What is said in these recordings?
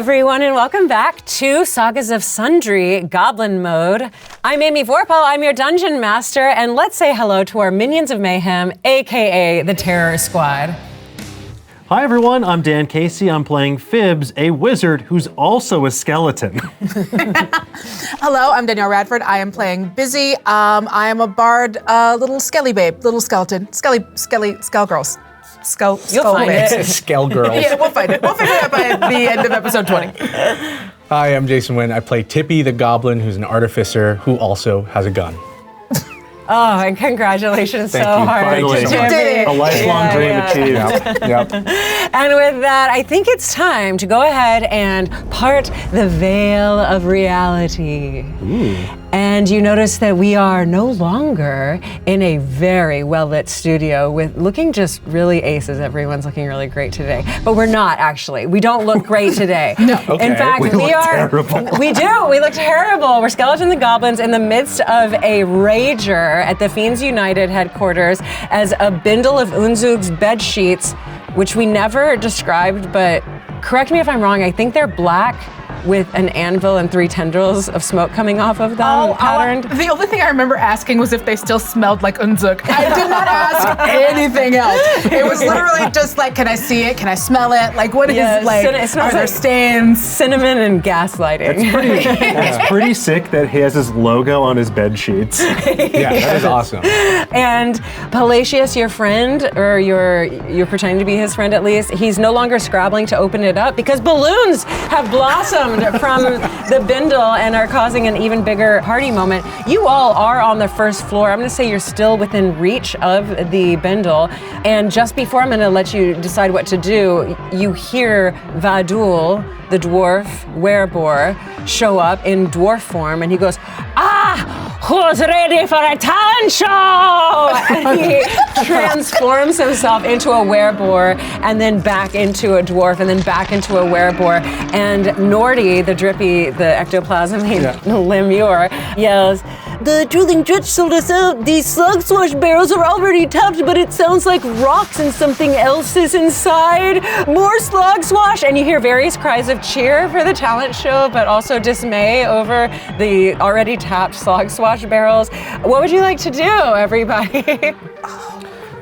everyone, and welcome back to Sagas of Sundry, Goblin Mode. I'm Amy Vorpal, I'm your Dungeon Master, and let's say hello to our Minions of Mayhem, aka the Terror Squad. Hi everyone, I'm Dan Casey. I'm playing Fibs, a wizard who's also a skeleton. Hello, I'm Danielle Radford. I am playing Busy. I am a bard, little skelly babe, little skeleton, skelly, skell girls. You'll find it. Skell girls. Yeah, we'll find it. We'll figure it out by the end of episode 20. Hi, I'm Jason Wynn. I play Tippy the Goblin, who's an artificer who also has a gun. Oh, and congratulations Thank so you. hard. Finally. to You did it. A lifelong dream achieved. Yep. And with that, I think it's time to go ahead and part the veil of reality. Ooh. And you notice that we are no longer in a very well-lit studio with looking just really aces. Everyone's looking really great today. But we're not, actually. We don't look great today. No. Okay. In fact, We look terrible. We do. We look terrible. We're skeletons and goblins in the midst of a rager at the Fiends United headquarters as a bindle of Unzug's bed sheets, which we never described, but correct me if I'm wrong, I think they're black with an anvil and 3 tendrils of smoke coming off of them, patterned. The only thing I remember asking was if they still smelled like unzuk. I did not ask anything else. It was literally just like, can I see it? Can I smell it? Like, what is like? It smells are there like stains? cinnamon and gaslighting. It's pretty sick that he has his logo on his bed sheets. Yeah, that is awesome. And Palacius, your friend, or you're pretending to be his friend at least, he's no longer scrabbling to open it up because balloons have blossomed from the bindle and are causing an even bigger party moment. You all are on the first floor. I'm gonna say you're still within reach of the bindle. And just before I'm gonna let you decide what to do, you hear Vadul, the dwarf werebore, show up in dwarf form, and he goes, who's ready for a talent show? And he transforms himself into a werebore, and then back into a dwarf, and then back into a werebore. And Nordy, the drippy, the ectoplasm lemure, yells, "The drooling dredge told us out. These slug swash barrels are already tapped, but it sounds like rocks and something else is inside. More slug swash!" And you hear various cries of cheer for the talent show, but also dismay over the already tapped slug swash barrels. What would you like to do, everybody?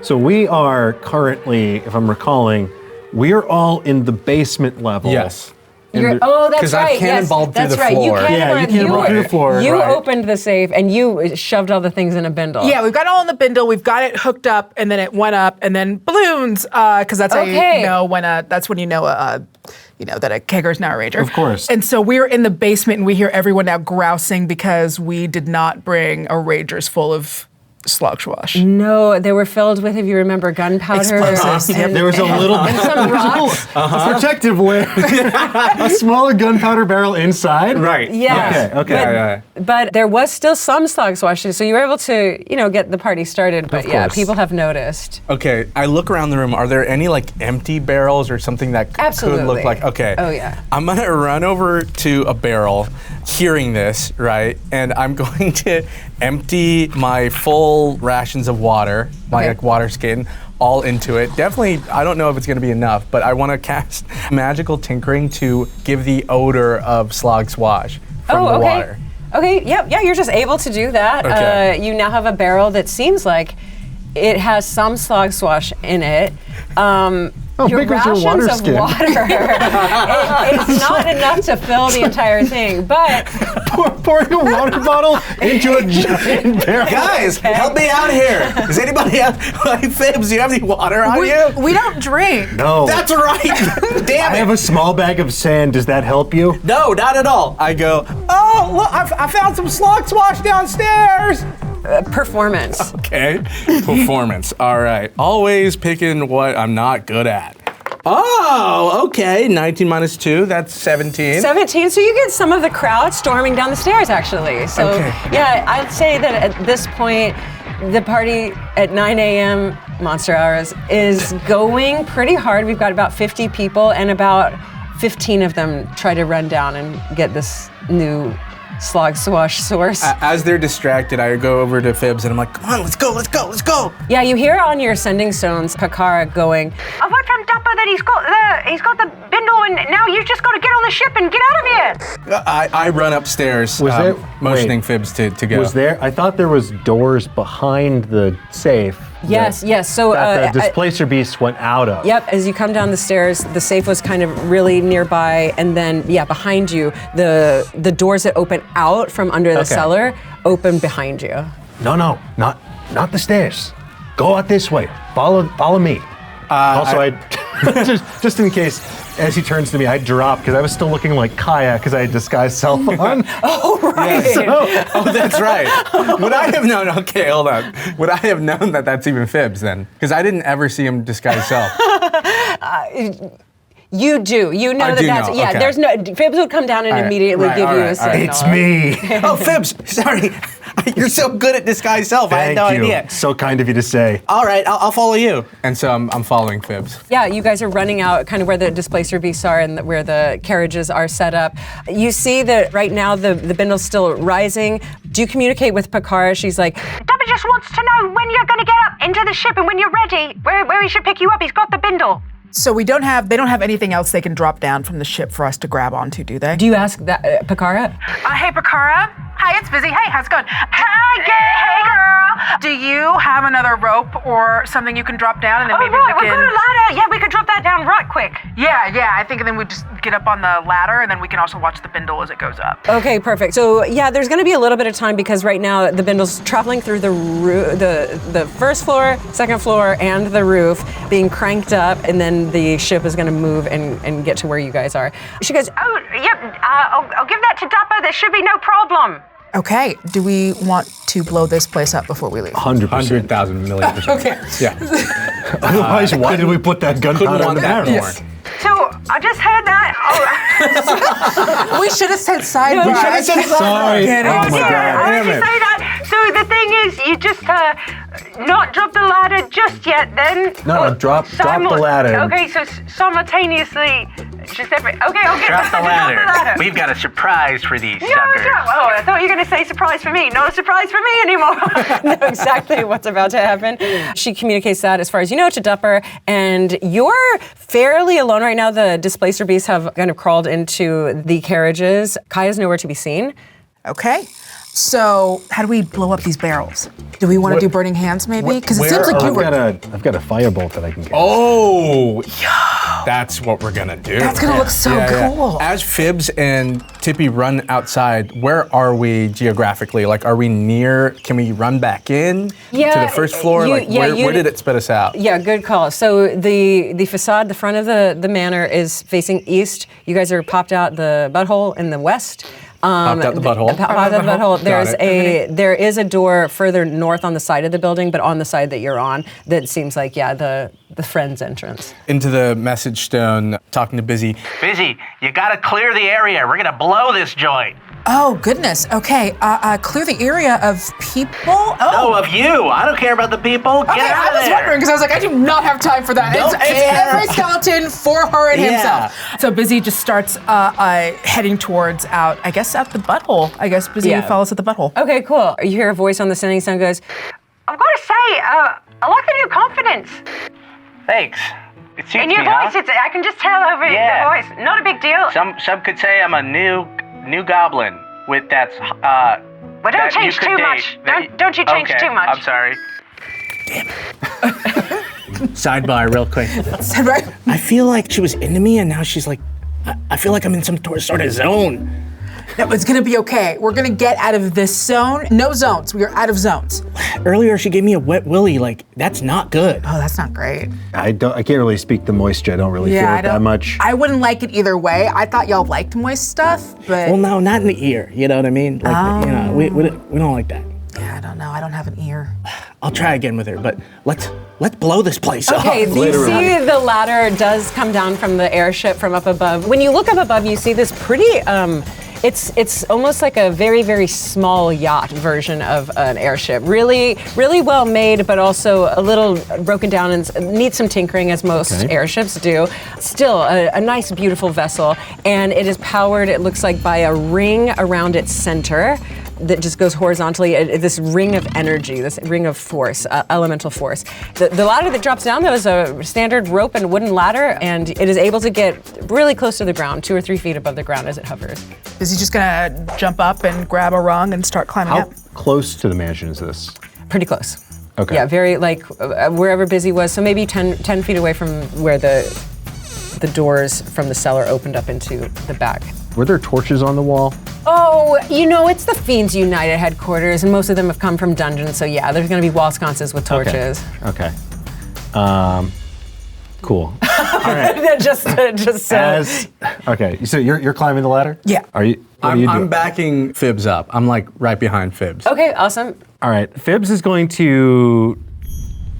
So we are currently, if I'm recalling, we are all in the basement level. Yes. That's 'cause I right. cannonballed through that's the right. floor. You cannonballed through the floor. You Right. opened the safe and you shoved all the things in a bindle. Yeah, we've got it all in the bindle. We've got it hooked up, and then it went up, and then balloons, because that's how Okay. you know when that's when you know that a kegger's now a rager. Of course. And so we were in the basement, and we hear everyone now grousing because we did not bring a ragers full of slug swash. No, they were filled with, if you remember, gunpowder. Explosives. and- There was a little and some rocks. a protective layer, a smaller gunpowder barrel inside. Right. Yeah. Okay. But there was still some slug swashes, so you were able to, get the party started. But Of yeah, course. people have noticed. Okay, I look around the room. Are there any like empty barrels or something that could Absolutely. look like? Okay. Oh, yeah. I'm gonna run over to a barrel, hearing this, right, and I'm going to empty my full rations of water, my Okay. like water skin, all into it. Definitely, I don't know if it's gonna be enough, but I want to cast magical tinkering to give the odor of slog swash from the okay. water. Okay, yeah, you're just able to do that. Okay. You now have a barrel that seems like it has some slog swash in it. How Your big was your rations water of skin? water, it's not enough to fill the entire thing, but Pouring a water bottle into a giant barrel. Guys, help me out here. Does anybody have, like, Fibs, do you have any water on you? We don't drink. No. That's right. Damn I it. have a small bag of sand. Does that help you? No, not at all. I go, oh, look, I found some slog swash downstairs. performance. Okay, performance. All right. Always picking what I'm not good at. Oh, okay. 19 minus 2, that's 17. 17, so you get some of the crowd storming down the stairs, actually. So, Okay. yeah, I'd say that at this point, the party at 9 a.m. Monster Hours is going pretty hard. We've got about 50 people, and about 15 of them try to run down and get this new slog swash source. As they're distracted, I go over to Fibs and I'm like, come on, let's go, let's go, let's go. Yeah, you hear on your sending stones Kakara going, I've heard from Dapper that he's got the bindle and now you've just got to get on the ship and get out of here. I run upstairs, motioning Fibs to go. Was there? I thought there was doors behind the safe. Yes. So that the displacer beast went out of. Yep. As you come down the stairs, the safe was kind of really nearby, and then behind you, the doors that open out from under the cellar open behind you. No, not the stairs. Go out this way. Follow me. I just in case, as he turns to me, I drop because I was still looking like Kaya because I had disguised self on. Oh, right. Oh, that's right. Would I have known? Okay, hold on. Would I have known that that's even Fibs then? Because I didn't ever see him disguise self. You do. You know that's. Yeah, okay. there's no. Fibs would come down and immediately give you a signal. It's me. Oh, Fibs. Sorry. You're so good at disguise self. I had no idea. So kind of you to say. All right, I'll follow you. And so I'm following Fibs. Yeah, you guys are running out kind of where the displacer beasts are and where the carriages are set up. You see that right now the bindle's still rising. Do you communicate with Pakara? She's like, Dubba just wants to know when you're going to get up into the ship and when you're ready, where he should pick you up. He's got the bindle. So they don't have anything else they can drop down from the ship for us to grab onto, do they? do you ask that, Pakara? Hey, Pakara. Hi, it's Busy. Hey, how's it going? Hey, girl. Do you have another rope or something you can drop down and then maybe we We've can... got a ladder. Yeah, we could drop that down right quick. Yeah, I think then we just get up on the ladder and then we can also watch the bindle as it goes up. Okay, perfect. So there's going to be a little bit of time because right now the bindle's traveling through the first floor, second floor, and the roof, being cranked up, and then the ship is going to move and get to where you guys are. She goes, Oh, yep. I'll give that to Dubba. There should be no problem. Okay, do we want to blow this place up before we leave? 100%. 100,000 million%. Okay. Yeah. Otherwise, why did we put that gunpowder in the barrel? Yes. So I just heard that. We should have said sidebar. We should have said sorry. Kidding. Oh my God. I Damn should it. say that. So the thing is, you just not drop the ladder just yet. Then No, drop the ladder. Okay, so simultaneously, just every. Okay, I'll get Drop the Drop the ladder. ladder. We've got a surprise for these No, suckers. no. Oh, I thought you were going to say surprise for me. Not a surprise for me anymore. know exactly what's about to happen. She communicates that, as far as you know, to Dupper, and you're fairly alone right now. The displacer beasts have kind of crawled into the carriages. Kaya's nowhere to be seen. Okay. So how do we blow up these barrels? Do we want to do burning hands maybe? Because it seems like you were... I've got a firebolt that I can get. Oh, that's what we're gonna do. That's gonna look so cool. As Fibs and Tippy run outside, where are we geographically? Like, are we near? Can we run back in to the first floor? Where did it spit us out? Yeah, good call. So the facade, the front of the manor is facing east. You guys are popped out the butthole in the west. Popped out the butthole. Popped out the butthole. Got There is a door further north on the side of the building, but on the side that you're on, that seems like the friend's entrance. Into the message stone, talking to Busy. Busy, you gotta clear the area. We're gonna blow this joint. Oh, goodness. Okay. Clear the area of people. No, of you. I don't care about the people. Get Okay, out of I was there. wondering because I was like, I do not have time for that. Don't It's care. every skeleton for her and Yeah. himself. So Busy just starts heading towards out the butthole. I guess Busy follows at the butthole. Okay, cool. You hear a voice on the sending sound goes, I've got to say, I like the new confidence. Thanks. It suits In your me, voice, huh? I can just tell over Yeah. the voice. Not a big deal. Some could say I'm a new goblin with that. Well, don't change too much. Don't you change too much. I'm sorry. Sidebar, real quick. Right? I feel like she was into me, and now she's like, I feel like I'm in some sort of zone. No, it's gonna be okay. We're gonna get out of this zone. No zones. We are out of zones. Earlier, she gave me a wet willy. Like, that's not good. Oh, that's not great. I can't really speak to moisture. I don't really feel it that much. I wouldn't like it either way. I thought y'all liked moist stuff, but Well, no, not in the ear. You know what I mean? Like, you know, we don't like that. yeah, I don't know. I don't have an ear. I'll try again with her, but let's blow this place okay, up. you see the ladder does come down from the airship from up above. When you look up above, you see this pretty, it's almost like a very, very small yacht version of an airship. Really, really well made, but also a little broken down and needs some tinkering, as most airships do. Still, a nice, beautiful vessel, and it is powered, it looks like, by a ring around its center. that just goes horizontally, this ring of energy, this ring of force, elemental force. The ladder that drops down, though, is a standard rope and wooden ladder, and it is able to get really close to the ground, 2 or 3 feet above the ground as it hovers. Is he just gonna jump up and grab a rung and start climbing How up? close to the mansion is this? Pretty close. Okay. Yeah, very like wherever Busy was, so maybe 10 feet away from where the doors from the cellar opened up into the back. Were there torches on the wall? Oh, it's the Fiends United headquarters, and most of them have come from dungeons, so yeah, there's gonna be wall sconces with torches. Okay. Cool. All right. just Okay, so you're climbing the ladder? Yeah. Are you? What are you doing? I'm backing Fibs up. I'm like right behind Fibs. Okay, awesome. All right, Fibs is going to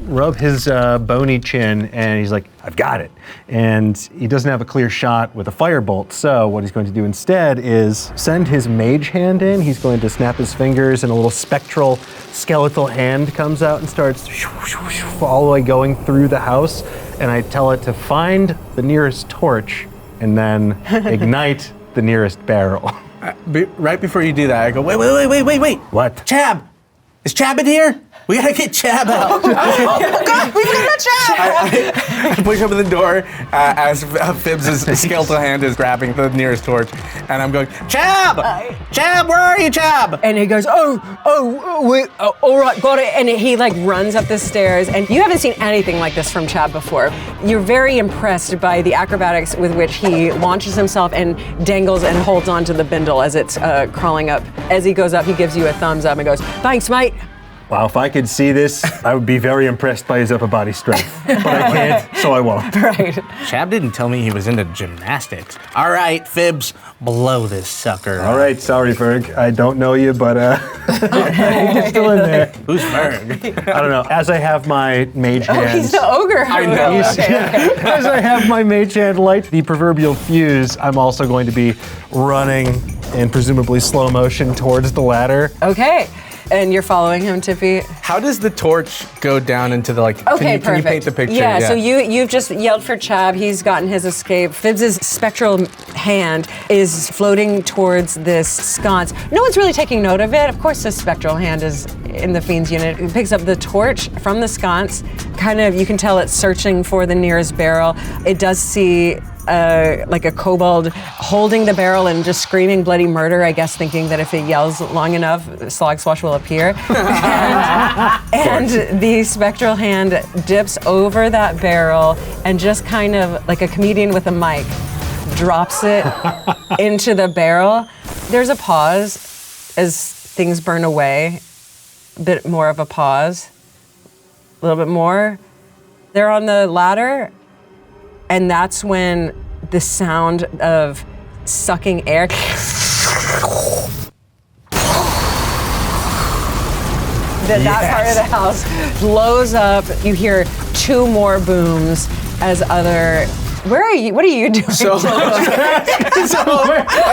rub his bony chin, and he's like, I've got it. And he doesn't have a clear shot with a firebolt, so what he's going to do instead is send his mage hand in. He's going to snap his fingers, and a little spectral skeletal hand comes out and starts all the way going through the house. And I tell it to find the nearest torch and then ignite the nearest barrel. Right before you do that, I go, wait. What? Chab! Is Chab in here? We gotta get Chab out. Oh God, we forgot Chab! I push open the door as Fibs' skeletal hand is grabbing the nearest torch, and I'm going, Chab! Chab, where are you, Chab? And he goes, wait, all right, got it. And he like runs up the stairs, and you haven't seen anything like this from Chab before. You're very impressed by the acrobatics with which he launches himself and dangles and holds onto the bindle as it's crawling up. As he goes up, he gives you a thumbs up and goes, thanks, mate. Wow, if I could see this, I would be very impressed by his upper body strength. But I can't, so I won't. Right. Chab didn't tell me he was into gymnastics. All right, Fibs, blow this sucker. All right, sorry, Ferg. I don't know you, but you're still in there. Who's Ferg? I don't know. As I have my mage Oh, hands, he's the ogre. I know. as I have my mage hand light the proverbial fuse, I'm also going to be running in presumably slow motion towards the ladder. Okay. And you're following him, Tippy? How does the torch go down into the, like, Okay, can you paint the picture? Yeah, so you've just yelled for Chab. He's gotten his escape. Fibs' spectral hand is floating towards this sconce. No one's really taking note of it. Of course, the spectral hand is in the Fiends unit. It picks up the torch from the sconce. Kind of, you can tell it's searching for the nearest barrel. It does see like a kobold holding the barrel and just screaming bloody murder, I guess thinking that if it yells long enough, Slog Swash will appear. and the spectral hand dips over that barrel and just kind of like a comedian with a mic drops it into the barrel. There's a pause as things burn away, a bit more of a pause, a little bit more. They're on the ladder. And that's when the sound of sucking air that part of the house blows up. You hear 2 more booms as other. Where are you? What are you doing? So I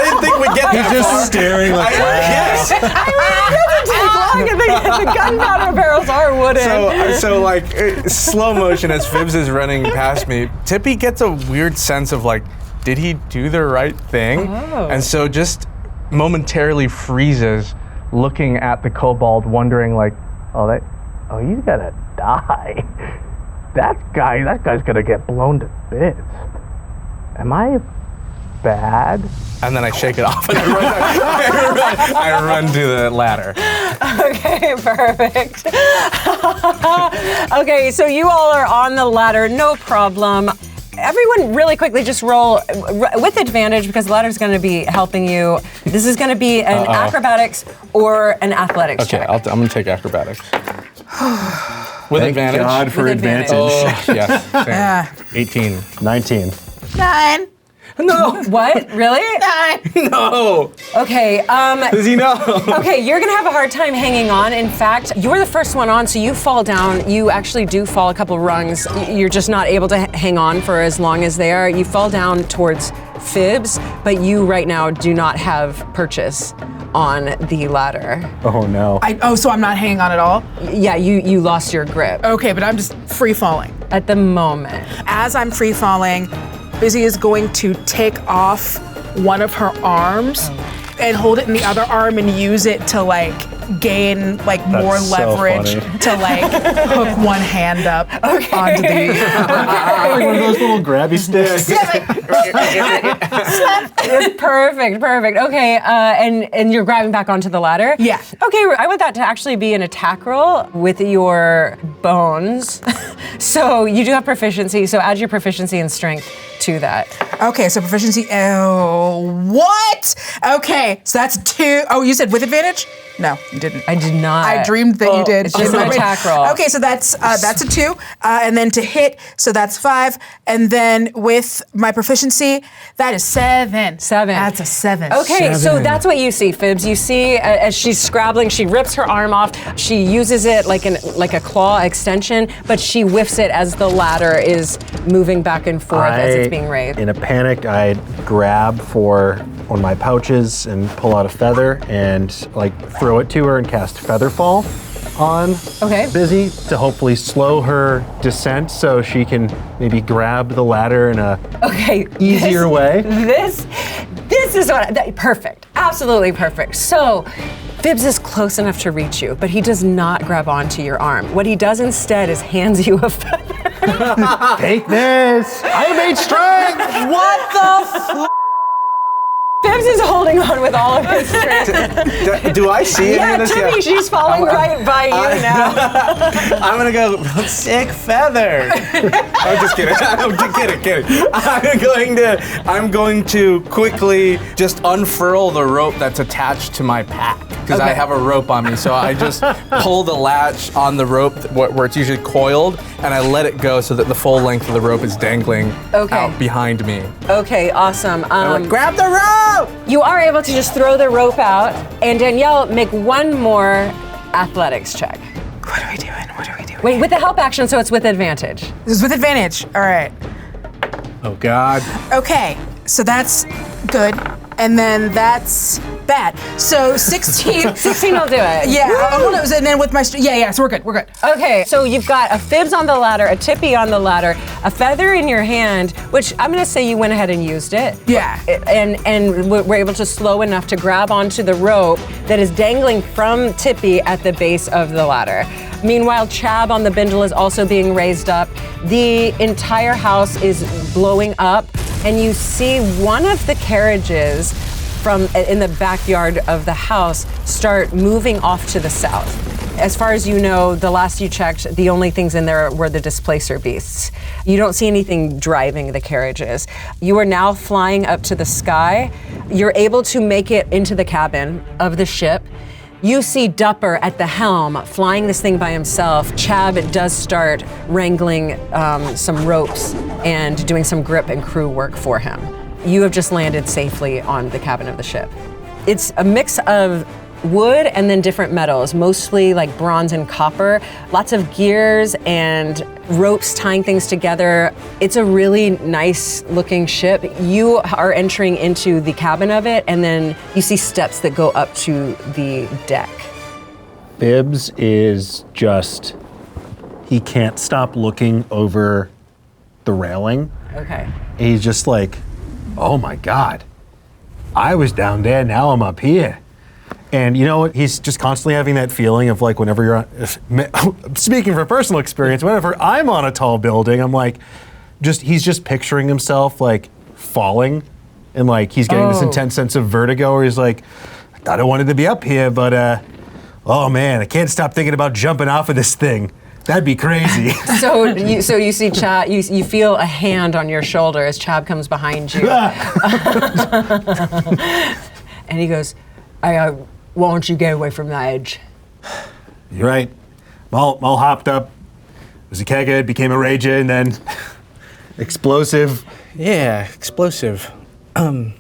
didn't think we'd get that Just far. staring like Yes. It doesn't take long. The gunpowder barrels are wooden. So like slow motion as Fibs is running past me, Tippy gets a weird sense of like, did he do the right thing? Oh. And so just momentarily freezes, looking at the kobold, wondering like, he's gonna die. That guy's gonna get blown to bits. Am I bad? And then I shake it off and I run to the ladder. Okay, perfect. Okay, so you all are on the ladder, no problem. Everyone really quickly just roll with advantage because the ladder's going to be helping you. This is going to be an acrobatics or an athletics check. I'm going to take acrobatics. With Thank advantage. God for With advantage. advantage. Oh, yes. Same. Yeah. 18. 19. 9. No. What? Really? 9. No. Okay, Does he know? okay, you're gonna have a hard time hanging on. In fact, you're the first one on, so you fall down. You actually do fall a couple rungs. You're just not able to hang on for as long as they are. You fall down towards Fibs, but you right now do not have purchase on the ladder. Oh no. So I'm not hanging on at all? Yeah, you lost your grip Okay, but I'm just free falling. at the moment. As I'm free falling, Busy is going to take off one of her arms and hold it in the other arm and use it to like gain like more so leverage funny. to like hook one hand up onto the. Like one of those little grabby sticks. Perfect. Okay, and you're grabbing back onto the ladder? Yeah. Okay, I want that to actually be an attack roll with your bones. So you do have proficiency, so add your proficiency and strength to that. Okay, so proficiency. Oh, what? Okay, so that's 2. Oh, you said with advantage? No, you didn't. I did not. I dreamed that you did. It's just an attack roll. Okay, so that's a 2, and then to hit, so that's 5, and then with my proficiency, that is 7. 7. That's a 7. Okay, so that's what you see, Fibs. You see as she's scrabbling, she rips her arm off. She uses it like a claw extension, but she whiffs it as the ladder is moving back and forth as it's being raised. In a panic, I grab for one of my pouches and pull out a feather and like throw it to her and cast Featherfall on Busy to hopefully slow her descent so she can maybe grab the ladder in a easier way. This is perfect. Absolutely perfect. So Fibs is close enough to reach you, but he does not grab onto your arm. What he does instead is hands you a feather. Take this! I have 8 strength! What the Fibs is holding on with all of his strength. Do I see it? Yeah, Timmy, she's falling right by you now. I'm gonna go, sick feather. I'm just kidding. I'm kidding. I'm going to quickly just unfurl the rope that's attached to my pack. Because I have a rope on me, so I just pull the latch on the rope where it's usually coiled, and I let it go so that the full length of the rope is dangling out behind me. Okay, awesome. I'm like, grab the rope! You are able to just throw the rope out, and Danielle, make one more athletics check. What are we doing? Wait, with the help action, so it's with advantage. This is with advantage. All right. Oh, God. Okay, so that's good. And then that's bad. So 16. 16 will do it. Yeah, and then with my, so we're good. Okay, so you've got a Fibs on the ladder, a Tippy on the ladder, a feather in your hand, which I'm gonna say you went ahead and used it. Yeah. And we're able to slow enough to grab onto the rope that is dangling from Tippy at the base of the ladder. Meanwhile, Chab on the bindle is also being raised up. The entire house is blowing up, and you see one of the carriages in the backyard of the house start moving off to the south. As far as you know, the last you checked, the only things in there were the displacer beasts. You don't see anything driving the carriages. You are now flying up to the sky. You're able to make it into the cabin of the ship. You see Dupper at the helm, flying this thing by himself. Chab does start wrangling some ropes and doing some grip and crew work for him. You have just landed safely on the cabin of the ship. It's a mix of wood and then different metals, mostly like bronze and copper, lots of gears and ropes tying things together. It's a really nice looking ship. You are entering into the cabin of it, and then you see steps that go up to the deck. Bibbs is just, he can't stop looking over the railing. Okay. He's just like, oh my God, I was down there, now I'm up here. And you know what? He's just constantly having that feeling of like whenever you're on, speaking from personal experience, whenever I'm on a tall building, I'm like, he's just picturing himself like falling, and like he's getting this intense sense of vertigo where he's like, I thought I wanted to be up here, but oh man, I can't stop thinking about jumping off of this thing. That'd be crazy. So you see Chab, you feel a hand on your shoulder as Chab comes behind you. And he goes, why don't you get away from that edge? You're right. All hopped up. Was a keghead, became a rager, and then explosive. Yeah, explosive. You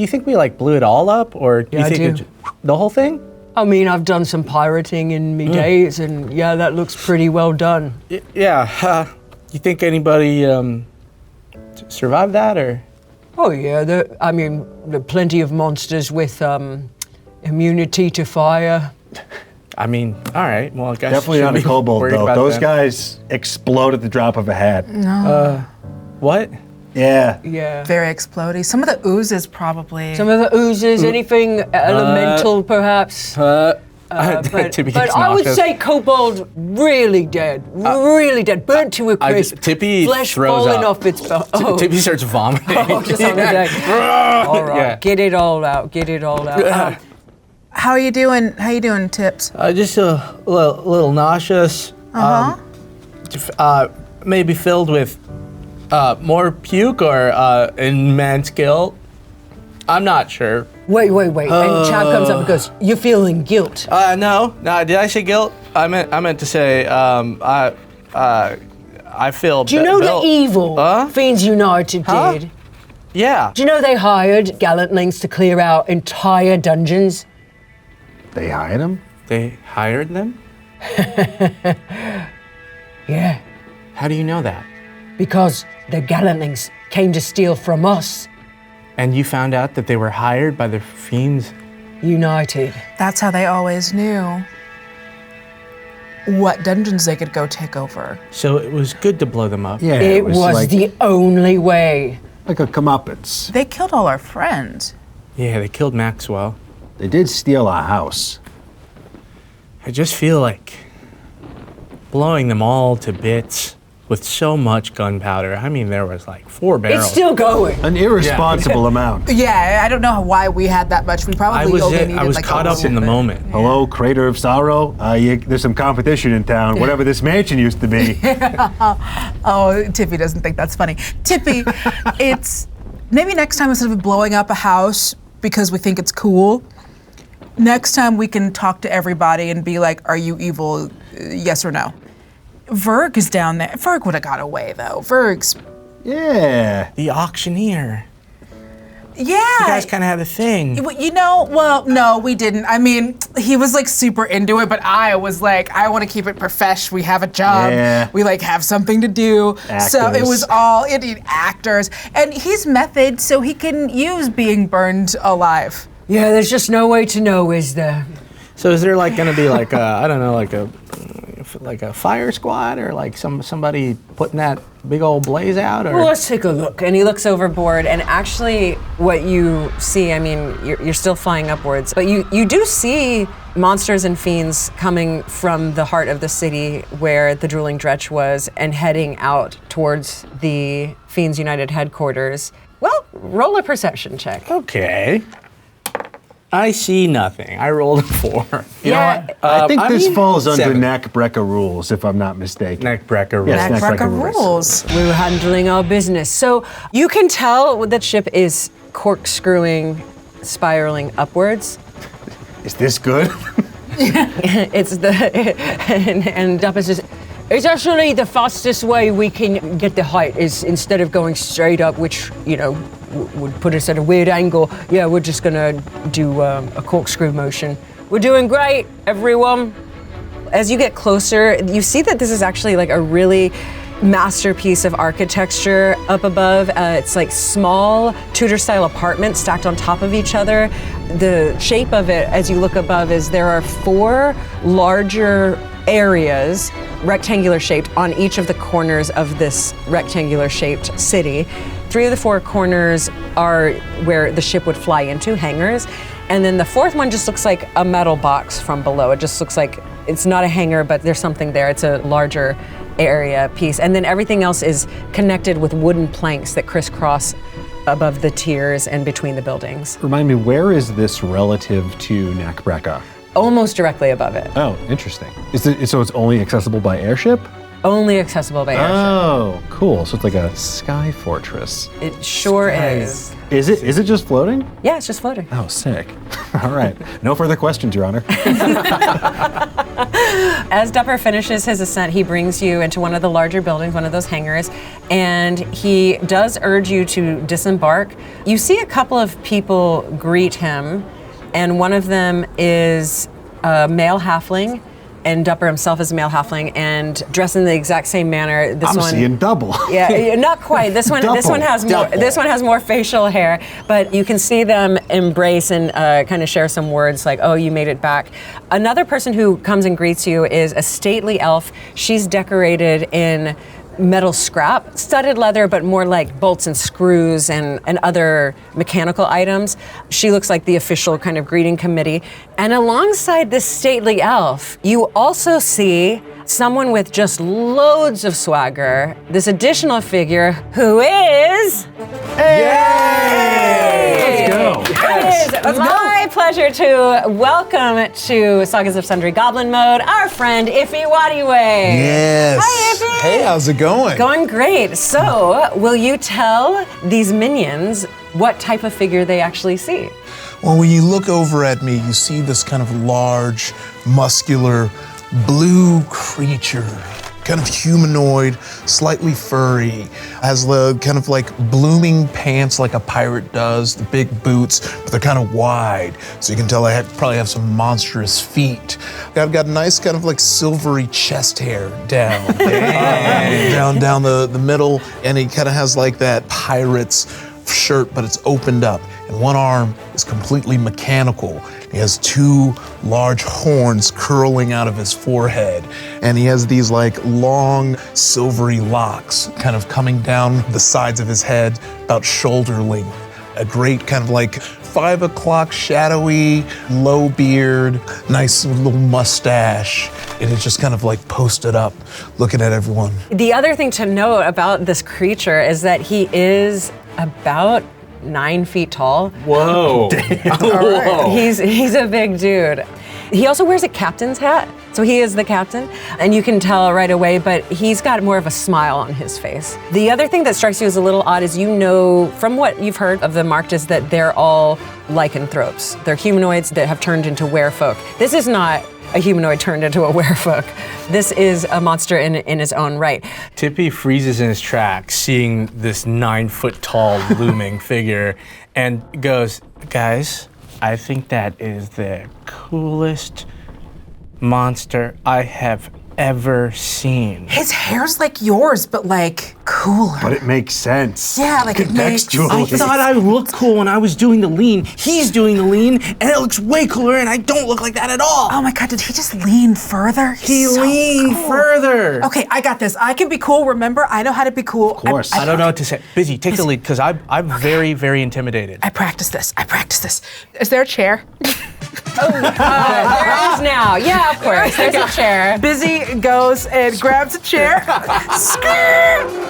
think we like blew it all up, or do you think the whole thing? I mean, I've done some pirating in me days, and yeah, that looks pretty well done. Yeah. You think anybody survived that, or? Oh yeah, there are plenty of monsters with immunity to fire. I mean, all right. Well, I guess definitely not a kobold though. Those guys explode at the drop of a hat. No. What? Yeah. Yeah. Very explodey. Some of the oozes probably. Some of the oozes, anything elemental perhaps. But I would say Kobold really dead. Really dead. Burnt to a crisp. Tippy Flesh throws falling up. off its bone. Tippy starts vomiting. Just on the deck. All right. Yeah. Get it all out. Get it all out. How are you doing? How you doing, Tips? Just a little nauseous. Maybe filled with more puke or immense guilt. I'm not sure. Wait. And Chad comes up and goes, "You're feeling guilt." No. Did I say guilt? I meant to say I feel. Do you know the evil Fiends United did? Yeah. Do you know they hired Gallantlings to clear out entire dungeons? They hired him? They hired them? Yeah, How do you know that? because the Gallantlings came to steal from us. And you found out that they were hired by the Fiends? United. That's how they always knew what dungeons they could go take over. So it was good to blow them up. Yeah. It was like, the only way. like a comeuppance. They killed all our friends. Yeah, they killed Maxwell. They did steal our house. I just feel like blowing them all to bits with so much gunpowder. I mean, there was like 4 barrels. It's still going. An irresponsible amount. Yeah, I don't know why we had that much. We probably only needed I was like caught a up in the little moment. Hello, Crater of Sorrow. There's some competition in town. Whatever this mansion used to be. Oh, Tippy doesn't think that's funny. Tippy, it's maybe next time instead of blowing up a house because we think it's cool, next time we can talk to everybody and be like, are you evil? Yes or no? Verg is down there. Verg would have got away though. Verg's. Yeah. The auctioneer. Yeah. You guys kind of had a thing. You know, well, no, we didn't. I mean, he was like super into it, but I was like, I want to keep it profesh. We have a job. Yeah. We like have something to do. So it Actors. was all Indian actors. And he's method, so he can use being burned alive. Yeah, there's just no way to know, is there? So is there like going to be like a, I don't know, like a fire squad or like somebody putting that big old blaze out? Or Well, let's take a look. And he looks overboard, and actually what you see, I mean, you're still flying upwards, but you do see monsters and fiends coming from the heart of the city where the Drooling Dretch was and heading out towards the Fiends United headquarters. Well, roll a perception check. Okay. I see nothing. I rolled a 4. You know Yeah. what? I think this falls under 7. Knack Brekka rules, if I'm not mistaken. Knack Brekka. Yes, Knack Knack Brekka Brekka rules. We're handling our business. So you can tell that ship is corkscrewing, spiraling upwards. Is this good? It's the and Dapper says, it's actually the fastest way we can get the height is instead of going straight up, which would put us at a weird angle. Yeah, we're just gonna do a corkscrew motion. We're doing great, everyone. As you get closer, you see that this is actually like a really masterpiece of architecture up above. It's like small Tudor-style apartments stacked on top of each other. The shape of it, as you look above, is there are 4 larger areas, rectangular shaped, on each of the corners of this rectangular shaped city. 3 of the 4 corners are where the ship would fly into, hangars. And then the 4th one just looks like a metal box from below. It just looks like it's not a hangar, but there's something there. It's a larger area piece. And then everything else is connected with wooden planks that crisscross above the tiers and between the buildings. Remind me, where is this relative to Knack Brekka? Almost directly above it. Oh, interesting. So it's only accessible by airship? Only accessible by airship. Oh, cool. So it's like a sky fortress. It sure is. Is it just floating? Yeah, it's just floating. Oh, sick. All right. No further questions, Your Honor. As Dupper finishes his ascent, he brings you into one of the larger buildings, one of those hangars, and he does urge you to disembark. You see a couple of people greet him, and one of them is a male halfling, and Dupper himself is a male halfling, and dressed in the exact same manner. I'm seeing double. Yeah, not quite. This one has more. Double. This one has more facial hair, but you can see them embrace and kind of share some words like, "Oh, you made it back." Another person who comes and greets you is a stately elf. She's decorated in metal scrap, studded leather, but more like bolts and screws and other mechanical items. She looks like the official kind of greeting committee. And alongside this stately elf, you also see someone with just loads of swagger, this additional figure who is... Let's go. It is my pleasure to welcome to Sagas of Sundry Goblin Mode our friend Ify Nwadiwe. Yes. Hi, Ify. Hey, how's it going? Going great. So, will you tell these minions what type of figure they actually see? Well, when you look over at me, you see this kind of large, muscular, blue creature. Kind of humanoid, slightly furry, has the kind of like blooming pants like a pirate does, the big boots, but they're kind of wide, so you can tell I probably have some monstrous feet. I've got nice kind of like silvery chest hair down, down the middle, and he kind of has like that pirate's shirt, but it's opened up, and one arm is completely mechanical. He has two large horns curling out of his forehead, and he has these like long silvery locks kind of coming down the sides of his head about shoulder length. A great kind of like 5 o'clock shadowy low beard, nice little mustache, and it's just kind of like posted up looking at everyone. The other thing to note about this creature is that he is about 9 feet tall. Whoa. Whoa. He's a big dude. He also wears a captain's hat, so he is the captain, and you can tell right away, but he's got more of a smile on his face. The other thing that strikes you as a little odd is you know from what you've heard of the marked is that they're all lycanthropes. They're humanoids that have turned into werefolk. This is not a humanoid turned into a werefolk. This is a monster in his own right. Tippy freezes in his tracks, seeing this 9-foot-tall looming figure, and goes, "Guys, I think that is the coolest monster I have ever seen." His hair's like yours, but like cooler. But it makes sense. Yeah, like it makes- I thought I looked cool when I was doing the lean. He's doing the lean, and it looks way cooler, and I don't look like that at all. Oh my God, did he just lean further? He He's so leaned cool. further. Okay, I got this. I can be cool. Remember, I know how to be cool. Of course. I don't know what to say. Busy, take the lead, because I'm very, very intimidated. I practice this. Is there a chair? There is now. Yeah, of course. There's a chair. Busy goes and grabs a chair,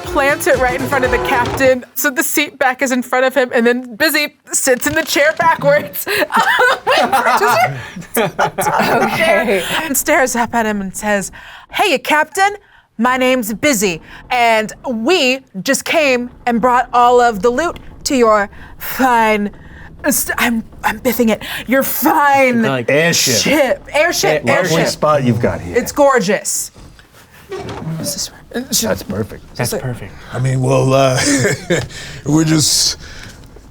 plants it right in front of the captain, so the seat back is in front of him, and then Busy sits in the chair backwards. Okay. And stares up at him and says, "Hey, Captain, my name's Busy, and we just came and brought all of the loot to your fine." I'm biffing it. Your fine Like Airship. Airship. Lovely spot you've got here. It's gorgeous. That's perfect. That's perfect. I mean, well, we're just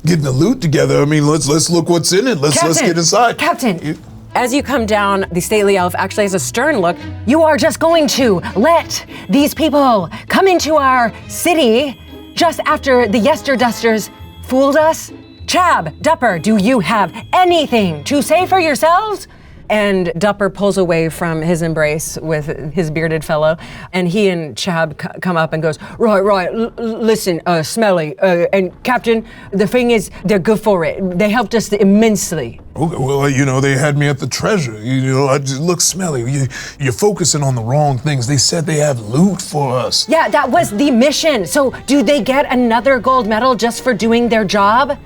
getting the loot together. I mean, let's look what's in it. Let's get inside. Captain, as you come down, the stately elf actually has a stern look. You are just going to let these people come into our city just after the Yesterdusters fooled us? Chab, Dupper, do you have anything to say for yourselves? And Dupper pulls away from his embrace with his bearded fellow, and he and Chab come up and goes, right, listen, Smelly, and Captain, the thing is, they're good for it. They helped us immensely. Okay, well, you know, they had me at the treasure. You know, I just look smelly. You're focusing on the wrong things. They said they have loot for us. Yeah, that was the mission. So do they get another gold medal just for doing their job?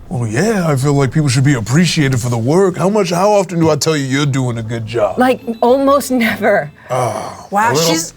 Well, yeah, I feel like people should be appreciated for the work. How often do I tell you you're doing a good job? Like, almost never. Wow, she's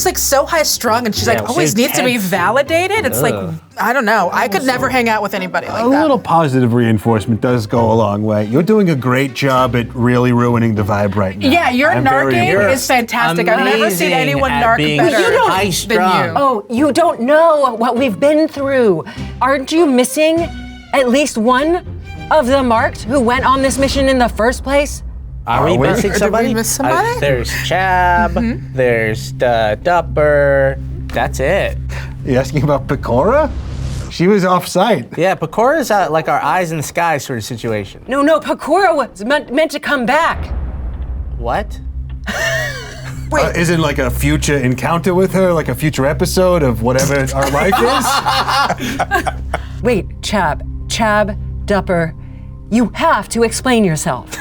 like so high strung, and she's like always she's needs to be tense. validated. It's like, I don't know. I could never hang out with anybody like A that. little positive reinforcement does go a long way. You're doing a great job at really ruining the vibe right now. Yeah, your I'm very narking impressed. is fantastic. I've never seen Amazing anyone at narc being better high-strung. than you. Oh, you don't know what we've been through. Aren't you missing at least one of the marked who went on this mission in the first place? Are we missing Did somebody? we miss somebody? There's Chab, there's Dupper. That's it. You asking about Pecora? She was off-site. Yeah, Pecora's like our eyes in the sky sort of situation. No, Pecora was meant to come back. What? Isn't like a future encounter with her, like a future episode of whatever our life is? Wait, Chab, Dupper, you have to explain yourself.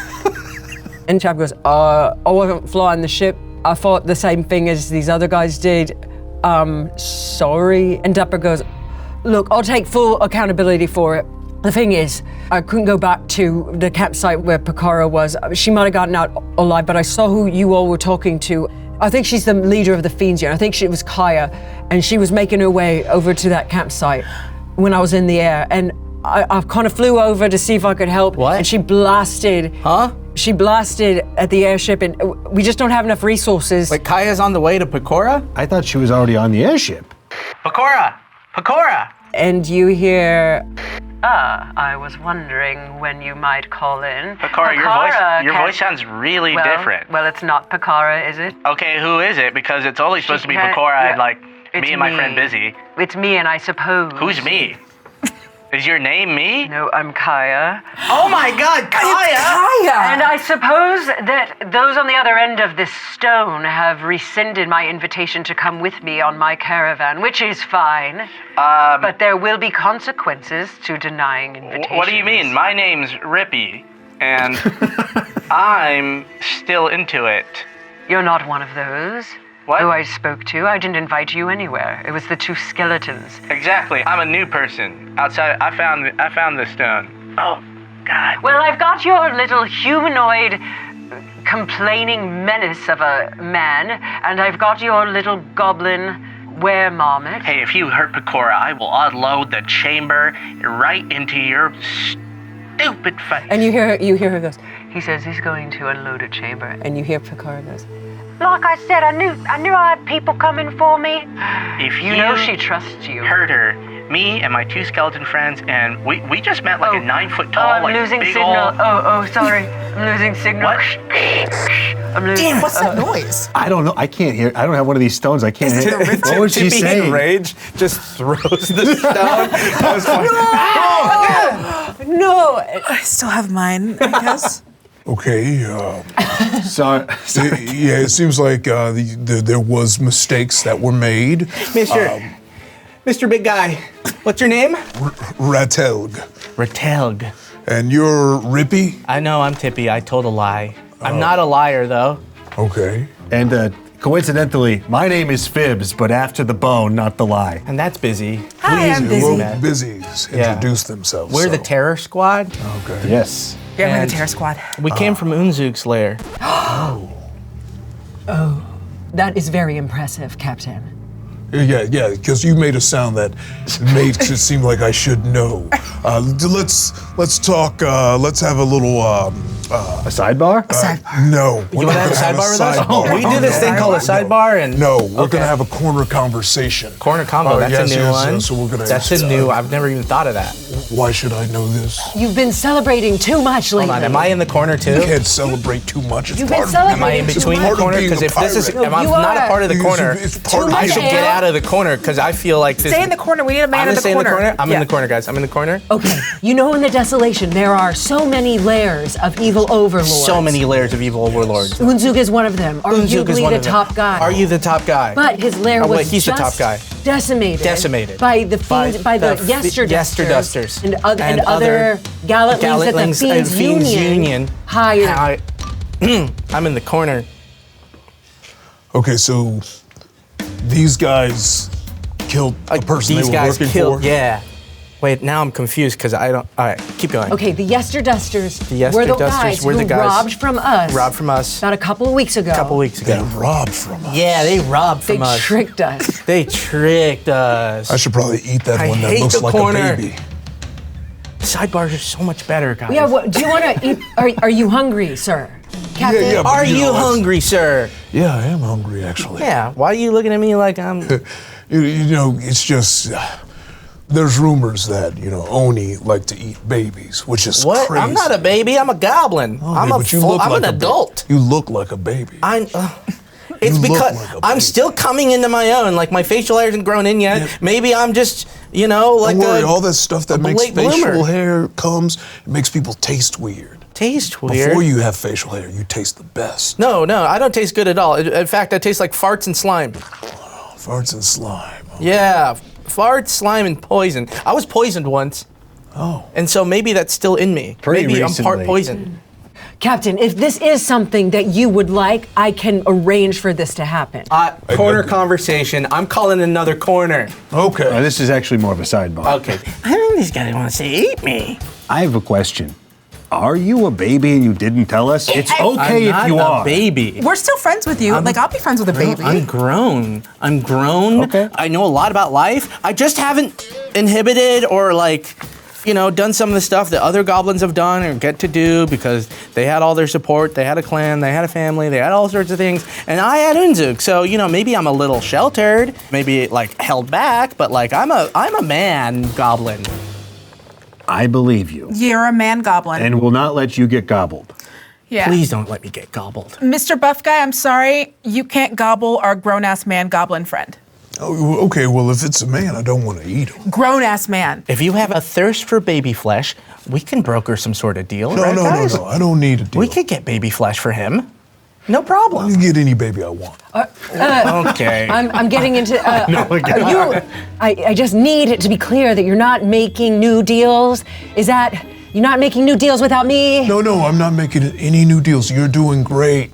And Chab goes, I wasn't flying the ship. I thought the same thing as these other guys did. Sorry. And Dupper goes, look, I'll take full accountability for it. The thing is, I couldn't go back to the campsite where Pekara was. She might have gotten out alive, but I saw who you all were talking to. I think she's the leader of the Fiends United. I think it was Kaya, and she was making her way over to that campsite when I was in the air. And I kind of flew over to see if I could help. What? And she blasted. Huh? She blasted at the airship, and we just don't have enough resources. Wait, Kaya's on the way to Pekora? I thought she was already on the airship. Pekora! And you hear, I was wondering when you might call in. Pekora, your voice sounds really different. Well, it's not Pekara, is it? Okay, who is it? Because it's only supposed to be Pekora and like me and my friend Busy. It's me, and I suppose. Who's me? Is your name me? No, I'm Kaya. Oh my God, Kaya! And I suppose that those on the other end of this stone have rescinded my invitation to come with me on my caravan, which is fine. But there will be consequences to denying invitations. What do you mean? My name's Rippy, and I'm still into it. You're not one of those. What? Who I spoke to. I didn't invite you anywhere. It was the two skeletons. Exactly. I'm a new person. Outside, I found this stone. Oh, God. Well, I've got your little humanoid complaining menace of a man, and I've got your little goblin were-marmot. Hey, if you hurt Pekora, I will unload the chamber right into your stupid face. And you hear her goes, he says he's going to unload a chamber, and you hear Pekara goes, Like I said, I knew I had people coming for me. If you know she trusts you. hurt her, me and my two skeleton friends, and we just met like a 9 foot tall, I'm like losing big signal. old... Sorry. I'm losing signal. What? I'm losing. Damn, what's that noise? I don't know. I can't hear. I don't have one of these stones. I can't hear. What was she Tippy saying? in rage just throws the stone. That was funny. No. I still have mine, I guess. Okay. Sorry. Yeah, it seems like there was mistakes that were made. Mr. Big Guy, what's your name? Ratelg. Ratelg. And you're Rippy? I know, I'm Tippy. I told a lie. I'm not a liar, though. Okay. And coincidentally, my name is Fibs, but after the bone, not the lie. And that's Busy. Hi, I'm busy. Well, Busy's introduce themselves. We're the so. Terror Squad. Okay. Yes. Yeah, we're And- the Terror Squad. We came from Unzuk's lair. That is very impressive, Captain. Yeah, because you made a sound that makes it seem like I should know. Let's talk. Let's have a little. A sidebar? No. You want to have a sidebar with us? We do this thing called a sidebar, and No, we're gonna have a corner conversation. corner combo. That's yes, a new yes, one. yes, so we're gonna. That's a new. I've never even thought of that. Why should I know this? You've been celebrating too much lately. Hold on. Am I in the corner too? You can't celebrate too much. It's You've part been of celebrating. Am I in It's between part the of corner? being Because a if this is, pirate. if I'm You not a are. part of the It's- corner, it's part of much I should air. get out of the corner because I feel like this. Stay in the corner. We need a man I'm in gonna the stay in corner. the corner. I'm in Yeah. the corner, guys. I'm in the corner. Okay, you know in the desolation there are so many layers of evil overlords. So many layers of evil overlords. Unzug is one of them. Unzuk is Arguably one the of them. top guy. Are you the top guy? But his lair Oh, was wait, he's the just top guy. decimated. By the fiends, by the Yesterdusters. And other Gallantlings that the Fiends Union hired. I'm in the corner. Okay, so these guys killed a person These they were guys working killed. for. Yeah. Wait, now I'm confused because I don't. All right, keep going. Okay, the Yesterdusters The were the Yesterdusters guys were who the guys robbed from us. Robbed from us About a couple of weeks ago. a couple weeks They ago. robbed from us. Yeah, they robbed They from us. tricked us. They tricked us. I should probably eat that I one that hate looks the like corner. a baby. Sidebars are so much better, guys. Yeah, do you want to eat? Are you hungry, sir? Captain? yeah, but Are you you know, it's- hungry, sir? Yeah, I am hungry actually. Yeah. Why are you looking at me like I'm? You know, it's just there's rumors that Oni like to eat babies, which is What? crazy. I'm not a baby. I'm a goblin. Okay, I'm but you look I'm like an a adult. You look like a baby. It's You look because like a I'm baby. still coming into my own. Like my facial hair isn't grown in yet. Yeah. Maybe I'm just, like Don't worry, a, all that stuff that a makes late facial bloomer. hair comes, it makes people taste weird. taste weird. Before you have facial hair, you taste the best. No, I don't taste good at all. In fact, I taste like farts and slime. Farts and slime. Yeah, farts, slime, and poison. I was poisoned once. Oh. And so maybe that's still in me. Pretty maybe I'm part recently. poison. Captain, if this is something that you would like, I can arrange for this to happen. Corner conversation. I'm calling another corner. Okay. This is actually more of a sidebar. Okay. I think this guy wants to eat me. I have a question. Are you a baby and you didn't tell us? It's okay I'm if you not are. a baby. We're still friends with you. I'll be friends with a baby. I'm grown. Okay. I know a lot about life. I just haven't inhibited or done some of the stuff that other goblins have done or get to do because they had all their support, they had a clan, they had a family, they had all sorts of things, and I had Unzug. So, maybe I'm a little sheltered, maybe held back, but I'm a man goblin. I believe you. You're a man goblin. And will not let you get gobbled. yeah. Please don't let me get gobbled. Mr. Buff Guy, I'm sorry. You can't gobble our grown-ass man goblin friend. Oh, okay, well, if it's a man, I don't want to eat him. Grown-ass man. If you have a thirst for baby flesh, we can broker some sort of deal, No, right, no, guys? no. I don't need a deal. We could get baby flesh for him. No I problem. can get any baby I want. Okay. I'm getting into. again. I just need it to be clear that you're not making new deals. Is that you're not making new deals without me? No, I'm not making any new deals. You're doing great.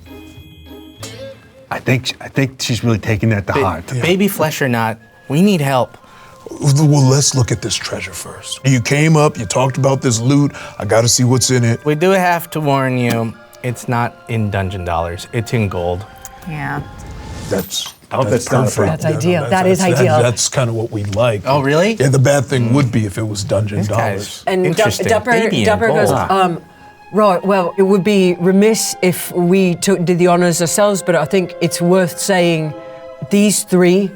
I think she's really taking that to heart. Baby flesh or not, we need help. Well, let's look at this treasure first. You came up, you talked about this loot. I got to see what's in it. We do have to warn you, it's not in dungeon dollars, it's in gold. Yeah. That's hope that's not a perfect. problem. That's ideal. That is ideal. That's kind of what we like. Oh, really? Yeah, the bad thing would be if it was dungeon This dollars. guy's And interesting. Baby in Dupper goes, gold. right, well, it would be remiss if we did the honors ourselves, but I think it's worth saying these three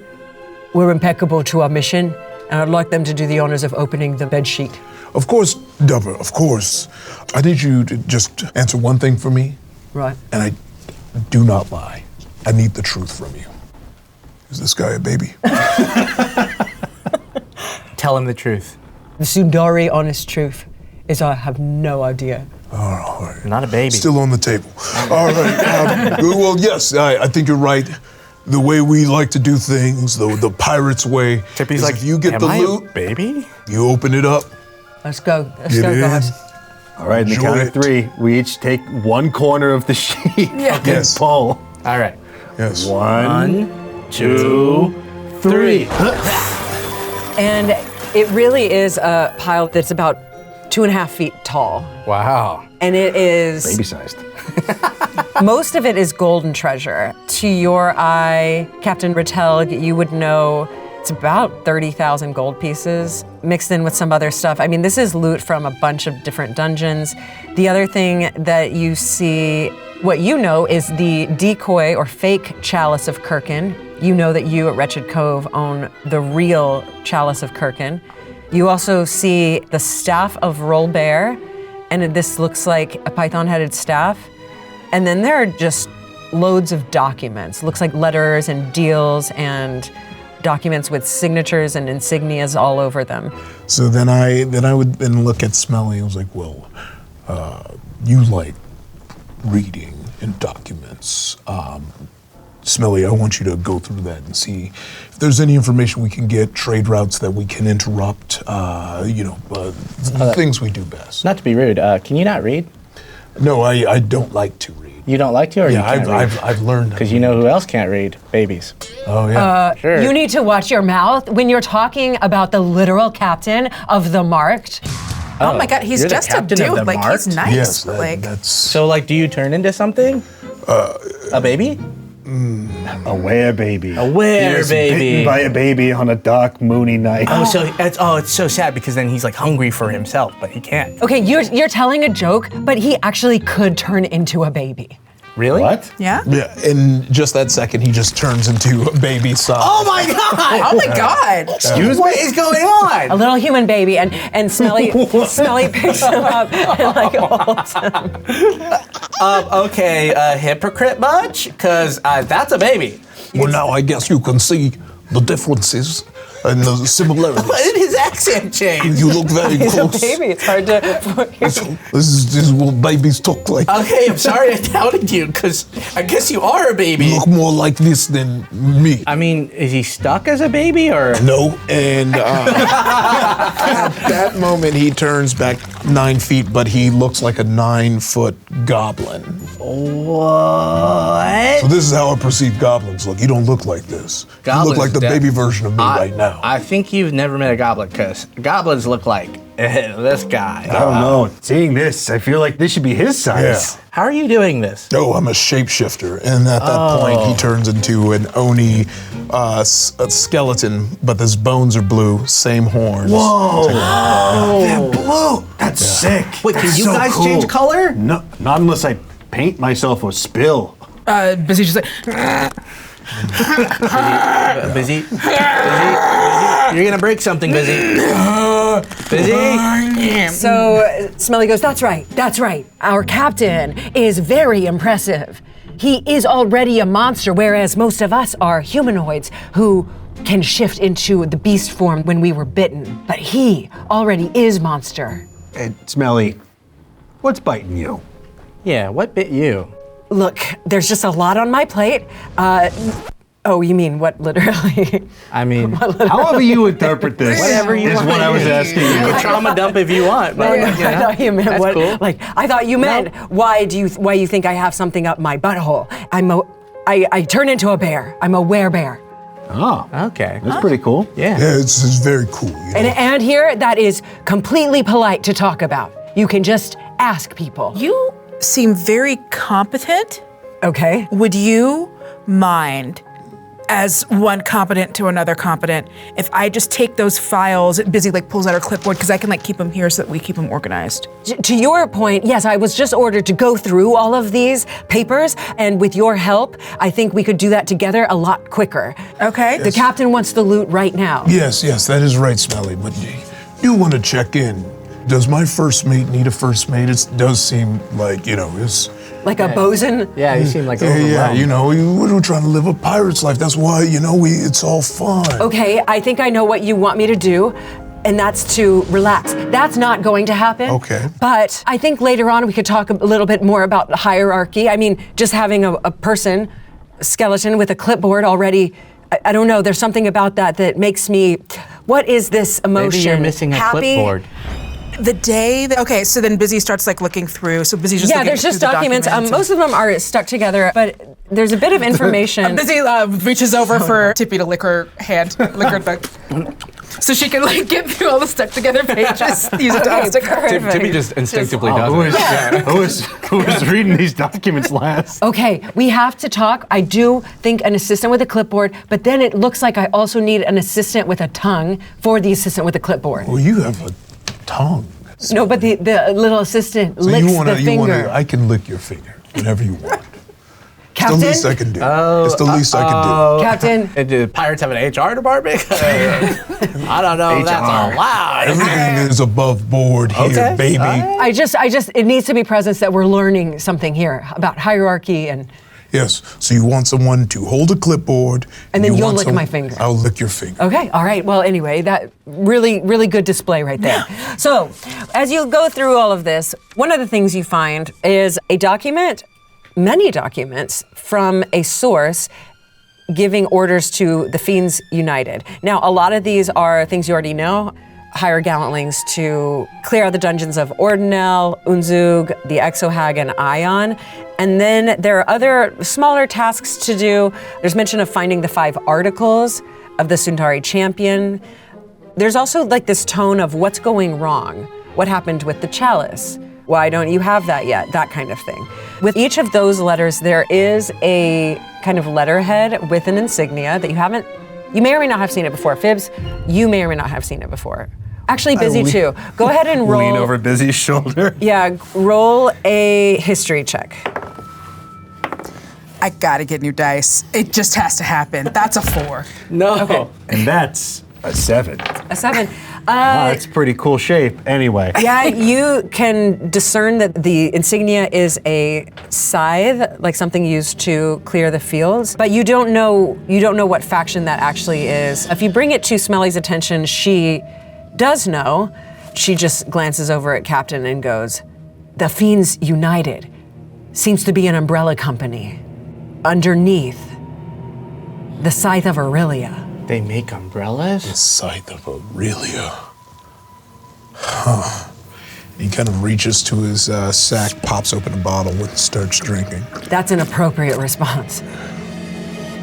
were impeccable to our mission, and I'd like them to do the honors of opening the bed sheet. Of course, Dupper, of course. I need you to just answer one thing for me, Right. and I do not lie. I need the truth from you. Is this guy a baby? Tell him the truth. The Sundari honest truth is I have no idea. All right. Not a baby. Still on the table. All right. Well, yes, I think you're right. The way we like to do things, the pirate's way, Tippy's is like, if you get am the I loot, a baby? you open it up. Let's go. Let's Get go, in. guys. All right, in the Enjoy count of it. three, we each take one corner of the sheet and Yes. pull. All right. Yes. 1, 2, 3. And it really is a pile that's about 2.5 feet tall. Wow. And it is, Baby-sized. most of it is golden treasure. To your eye, Captain Ratelg, you would know it's about 30,000 gold pieces mixed in with some other stuff. I mean, this is loot from a bunch of different dungeons. The other thing that you see, what you know is the decoy or fake Chalice of Kirkin. You know that you at Wretched Cove own the real Chalice of Kirkin. You also see the Staff of Rollbear, and this looks like a python-headed staff. And then there are just loads of documents. Looks like letters and deals and documents with signatures and insignias all over them. So then I would then look at Smelly and was like, well, you like reading and documents. Smelly, I want you to go through that and see if there's any information we can get, trade routes that we can interrupt, things we do best. Not to be rude, can you not read? No, I don't like to read. You don't like to, or you Yeah, can't read? I've learned. Because you know who else can't read? Babies. Oh yeah. Sure. You need to watch your mouth when you're talking about the literal captain of the Marked. Oh my God, he's you're the just a captain of dude. the Like, Marked? he's nice. Yes, but, like, that's. So, like, do you turn into something? A baby? A were-baby. A were-baby. Bitten by a baby on a dark, moony night. Oh, so it's so sad because then he's like hungry for himself, but he can't. Okay, you're telling a joke, but he actually could turn into a baby. Really? What? yeah? Yeah, in just that second, he just turns into a baby size. Oh my God! Oh my God. Excuse What is going on? A little human baby, and Smelly picks him up and like holds him. Okay, hypocrite much? Because that's a baby. Well, now I guess you can see the differences. and the similarities. Why did his accent change? You look very He's close. a baby. It's hard to. This is what babies talk like. Okay, I'm sorry I doubted you, because I guess you are a baby. You look more like this than me. I mean, is he stuck as a baby, or? No, and at that moment he turns back 9 feet, but he looks like a 9-foot goblin. What? So this is how I perceive goblins look. You don't look like this. You look like the baby version of me right now. I think you've never met a goblin, because goblins look like this guy. I don't know. Seeing this, I feel like this should be his size. Yeah. How are you doing this? Oh, I'm a shapeshifter, and at that point he turns into an Oni a skeleton, but his bones are blue, same horns. Whoa! They're blue. That's sick. Wait, can That's you so guys cool. change color? No, not unless I paint myself with spill. Busy just like, Busy? You're gonna break something, Busy. Busy? So Smelly goes, that's right. Our captain is very impressive. He is already a monster, whereas most of us are humanoids who can shift into the beast form when we were bitten. But he already is monster. Hey, Smelly, what's biting you? Yeah, what bit you? Look, there's just a lot on my plate. Oh, you mean what literally? I mean, However you interpret this Whatever you is want. what I was asking you you. can trauma dump if you want. But, I thought you meant that's what? cool. Like I thought you meant why you think I have something up my butthole? I turn into a bear. I'm a werebear. Oh, Okay. that's pretty cool. Yeah. Yeah, it's very cool. You know? And here that is completely polite to talk about. You can just ask people. you seem very competent. Okay. Would you mind, as one competent to another competent, if I just take those files, Busy like pulls out her clipboard, because I can like keep them here so that we keep them organized. To your point, yes, I was just ordered to go through all of these papers, and with your help, I think we could do that together a lot quicker. Okay. The captain wants the loot right now. Yes, that is right, Smelly, but you want to check in. Does my first mate need a first mate? It does seem like, it's... Like a bosun? Yeah, you seem like Yeah, overwhelmed. we're trying to live a pirate's life. That's why, it's all fun. Okay, I think I know what you want me to do, and that's to relax. That's not going to happen. Okay. But I think later on we could talk a little bit more about the hierarchy. I mean, just having a person, a skeleton with a clipboard already, I don't know, there's something about that makes me, what is this emotion? Maybe you're missing a Happy? clipboard. The day that, okay, so then Busy starts like looking through. So Busy's just Yeah, looking there's just through the documents. Most of them are stuck together, but there's a bit of information. Busy reaches over for Tippy to lick her hand, lick her back, so she can like get through all the stuck together pages. Use a dog sticker. perfect. Timmy just instinctively does Who was reading these documents last? Okay, we have to talk. I do think an assistant with a clipboard, but then it looks like I also need an assistant with a tongue for the assistant with a clipboard. Well, you have a tongue. No, but the little assistant So licks you wanna, the finger. I can lick your finger whenever you want. Captain? It's the least I can do. It's the least I can Captain, Do pirates have an HR department? I don't know if that's do. allowed. Everything is above board here, Okay. baby. I just, it needs to be present that we're learning something here about hierarchy and. Yes. So you want someone to hold a clipboard, And then you you'll want lick my finger. I'll lick your finger. Okay, all right. Well, anyway, that really good display right there. So, as you go through all of this, one of the things you find is a document, many documents from a source giving orders to the Fiends United. Now, a lot of these are things you already know. Hire Gallantlings to clear out the dungeons of Ordinel, Unzug, the Exohag, and Ion. And then there are other smaller tasks to do. There's mention of finding the 5 articles of the Sundari champion. There's also like this tone of what's going wrong. What happened with the chalice? Why don't you have that yet? That kind of thing. With each of those letters, there is a kind of letterhead with an insignia that you may or may not have seen it before. Fibs, you may or may not have seen it before. Actually, Busy too. Go ahead and roll. Lean over Busy's shoulder. Yeah, roll a history check. I gotta get new dice. It just has to happen. That's a 4. No. Okay. And that's a 7. A 7. That's pretty cool shape. Anyway. Yeah, you can discern that the insignia is a scythe, like something used to clear the fields, but you don't know what faction that actually is. If you bring it to Smelly's attention, she does know. She just glances over at Captain and goes, "The Fiends United seems to be an umbrella company. Underneath, the Scythe of Aurelia." They make umbrellas? Scythe of Aurelia. Huh. He kind of reaches to his sack, pops open a bottle and starts drinking. That's an appropriate response.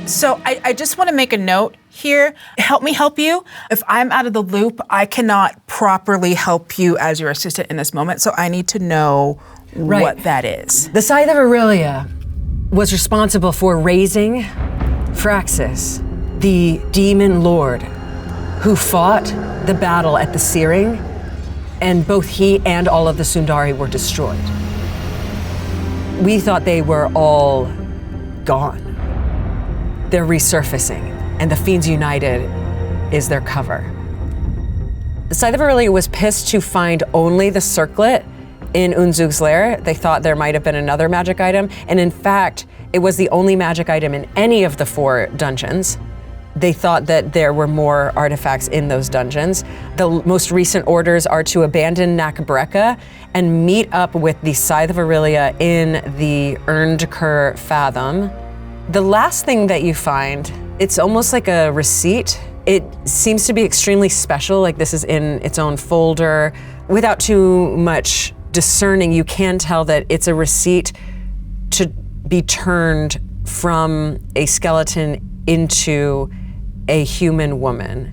So I just want to make a note here. Help me help you. If I'm out of the loop, I cannot properly help you as your assistant in this moment, so I need to know what that is. The Scythe of Aurelia was responsible for raising Fraxis, the demon lord who fought the battle at the Searing, and both he and all of the Sundari were destroyed. We thought they were all gone. They're resurfacing, and the Fiends United is their cover. The Scythe of Aurelia was pissed to find only the circlet in Unzug's lair. They thought there might have been another magic item, and in fact, it was the only magic item in any of the 4 dungeons. They thought that there were more artifacts in those dungeons. The most recent orders are to abandon Knack Brekka and meet up with the Scythe of Aurelia in the Erndkur Fathom. The last thing that you find, it's almost like a receipt. It seems to be extremely special, like this is in its own folder. Without too much discerning, you can tell that it's a receipt to be turned from a skeleton into a human woman.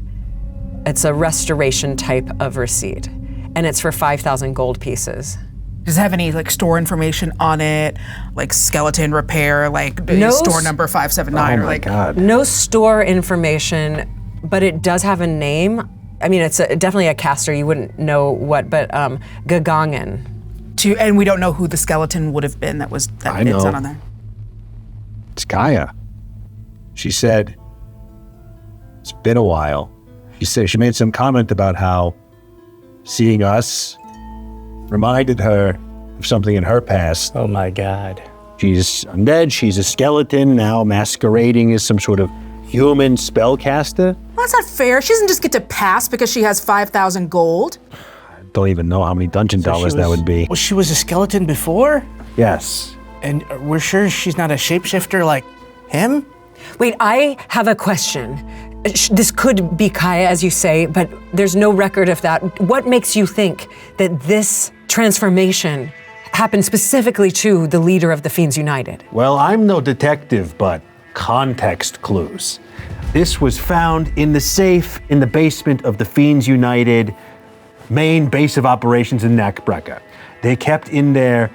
It's a restoration type of receipt, and it's for 5,000 gold pieces. Does it have any store information on it, like skeleton repair, like store number 579, Oh my God. No store information, but it does have a name. I mean, it's definitely a caster. You wouldn't know what, but Gagangen. And we don't know who the skeleton would have been that it's not on there. It's Kaya. She said, it's been a while. She made some comment about how seeing us reminded her of something in her past. Oh my God. She's undead, she's a skeleton now masquerading as some sort of human spellcaster. Well, that's not fair. She doesn't just get to pass because she has 5,000 gold. Don't even know how many dungeon dollars that would be. Well, she was a skeleton before? Yes. And we're sure she's not a shapeshifter like him? Wait, I have a question. This could be Kaya, as you say, but there's no record of that. What makes you think that this transformation happened specifically to the leader of the Fiends United? Well, I'm no detective, but context clues. This was found in the safe in the basement of the Fiends United main base of operations in Knack Brekka. They kept in there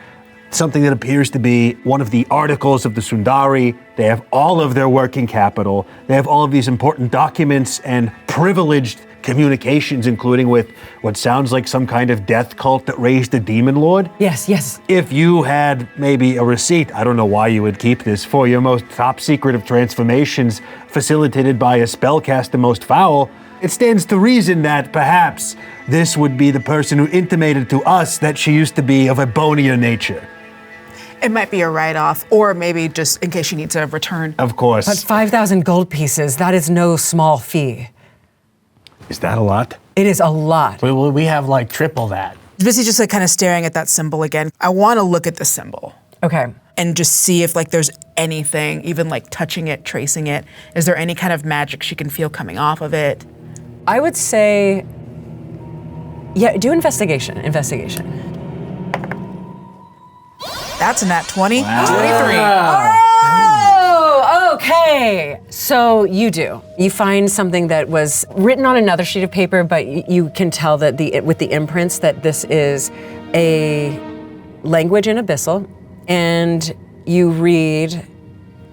something that appears to be one of the articles of the Sundari. They have all of their working capital. They have all of these important documents and privileged communications, including with what sounds like some kind of death cult that raised a demon lord. Yes. If you had maybe a receipt, I don't know why you would keep this, for your most top secret of transformations facilitated by a spellcaster most foul, it stands to reason that perhaps this would be the person who intimated to us that she used to be of a bonier nature. It might be a write-off, or maybe just in case she needs a return. Of course. But 5,000 gold pieces, that is no small fee. Is that a lot? It is a lot. We have like triple that. Busy just kind of staring at that symbol again. I want to look at the symbol. Okay. And just see if there's anything, even touching it, tracing it. Is there any kind of magic she can feel coming off of it? I would say, yeah, do investigation. That's a nat 20. Wow. 23. Oh, okay. So you do. You find something that was written on another sheet of paper, but you can tell that with the imprints that this is a language in Abyssal, and you read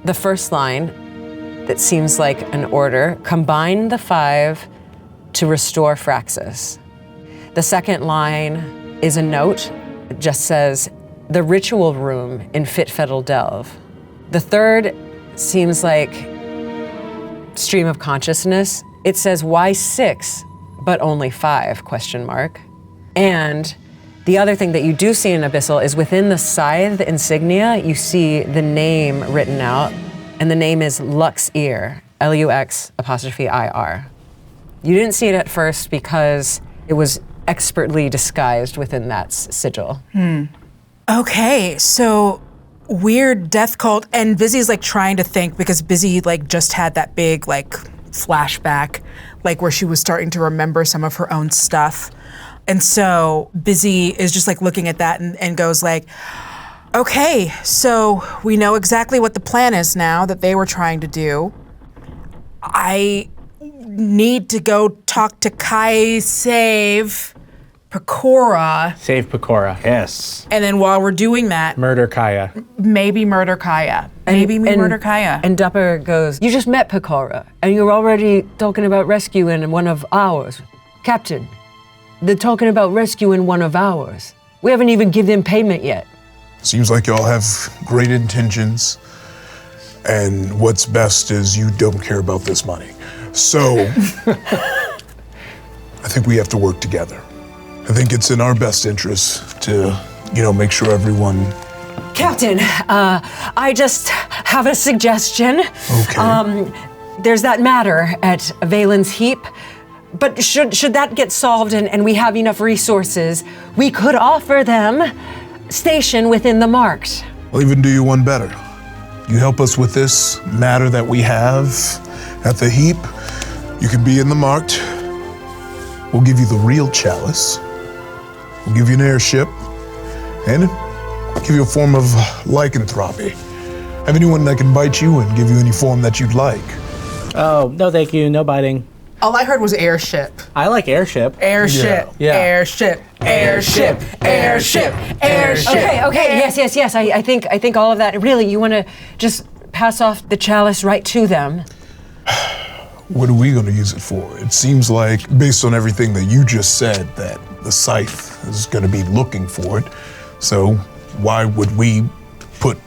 the first line that seems like an order: combine the 5 to restore Fraxis. The second line is a note. It just says, the ritual room in Fitfettle Delve. The third seems like stream of consciousness. It says Y6, but only 5, ? And the other thing that you do see in Abyssal is within the scythe insignia, you see the name written out, and the name is Luxir, Lux''IR. You didn't see it at first because it was expertly disguised within that sigil. Okay, so weird death cult, and Busy's like trying to think because Busy like just had that big like flashback, like where she was starting to remember some of her own stuff. And so Busy is just like looking at that and goes like, okay, so we know exactly what the plan is now that they were trying to do. I need to go talk to Kai, save Pecora. Save Pecora. Yes. And then while we're doing that, Murder Kaya. maybe murder Kaya. Maybe murder Kaya. And Dupper goes, you just met Pecora, and you're already talking about rescuing one of ours. Captain, they're talking about rescuing one of ours. We haven't even given them payment yet. Seems like y'all have great intentions, and what's best is you don't care about this money. So, I think we have to work together. I think it's in our best interest to, make sure everyone... Captain, I just have a suggestion. Okay. There's that matter at Valen's Heap, but should that get solved and we have enough resources, we could offer them station within the Marked. I'll even do you one better. You help us with this matter that we have at the Heap, you can be in the Marked. We'll give you the real chalice. We'll give you an airship, and give you a form of lycanthropy. Have anyone that can bite you and give you any form that you'd like. Oh, no thank you, no biting. All I heard was airship. I like airship. Airship. Yeah. Airship. Airship. Airship. Airship. Okay, yes. I think all of that. Really, you want to just pass off the chalice right to them. What are we going to use it for? It seems like, based on everything that you just said, that the scythe is going to be looking for it. So why would we put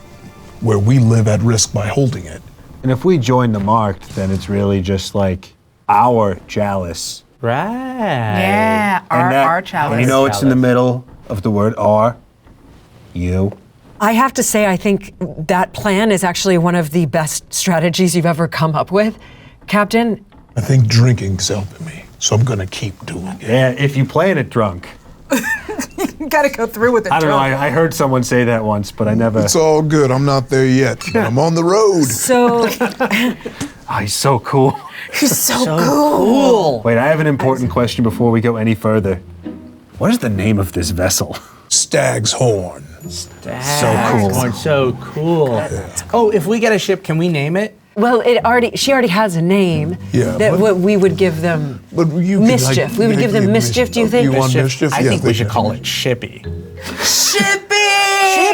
where we live at risk by holding it? And if we join the Marked, then it's really just like our chalice. Right. Yeah, our chalice. And it's in the middle of the word R. You. I have to say, I think that plan is actually one of the best strategies you've ever come up with, Captain. I think drinking's helping me, so I'm going to keep doing it. Yeah, if you plan it drunk. You gotta go through with it. I don't know, I heard someone say that once, but I never... It's all good, I'm not there yet, but I'm on the road. So... Oh, he's so cool. He's so cool. Wait, I have an important question before we go any further. What is the name of this vessel? Stag's Horn. So cool. Oh, if we get a ship, can we name it? Well, she already has a name. Yeah, that but- we would give them But you mischief. We would give them mischief. Do you think? You want mischief? I Yeah, think we should call it Shippy. Shippy!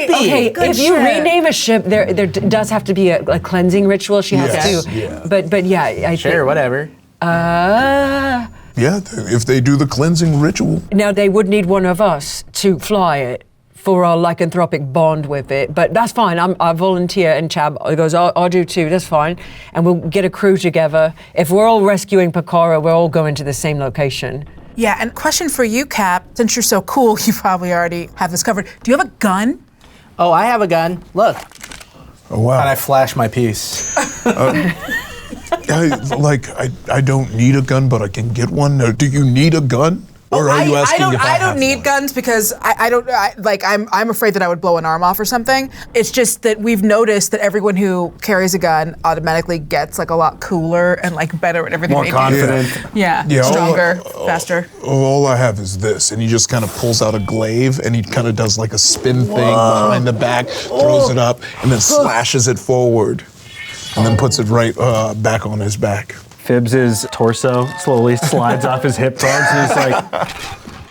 Okay, Good if you ship. rename a ship, there does have to be a cleansing ritual. She has Yes, to. yeah. But yeah, I Sure, think. whatever. Yeah, if they do the cleansing ritual. Now they would need one of us to fly it for our lycanthropic bond with it, but that's fine. I volunteer, and Chab goes, I'll do too. That's fine, and we'll get a crew together. If we're all rescuing Pecora, we're all going to the same location. Yeah, and question for you, Cap. Since you're so cool, you probably already have this covered. Do you have a gun? Oh, I have a gun. Look. Oh, wow. And I flash my piece. I don't need a gun, but I can get one. Do you need a gun? Or are you asking if I don't have need one? guns because I'm afraid that I would blow an arm off or something. It's just that we've noticed that everyone who carries a gun automatically gets like a lot cooler and like better at everything More they confident. do. Yeah, Yeah, stronger, faster. All I have is this, and he just kind of pulls out a glaive, and he kind of does like a spin thing behind the back, throws it up, and then slashes it forward, and then puts it right back on his back. Phibbs's torso slowly slides off his hip bones, and he's like,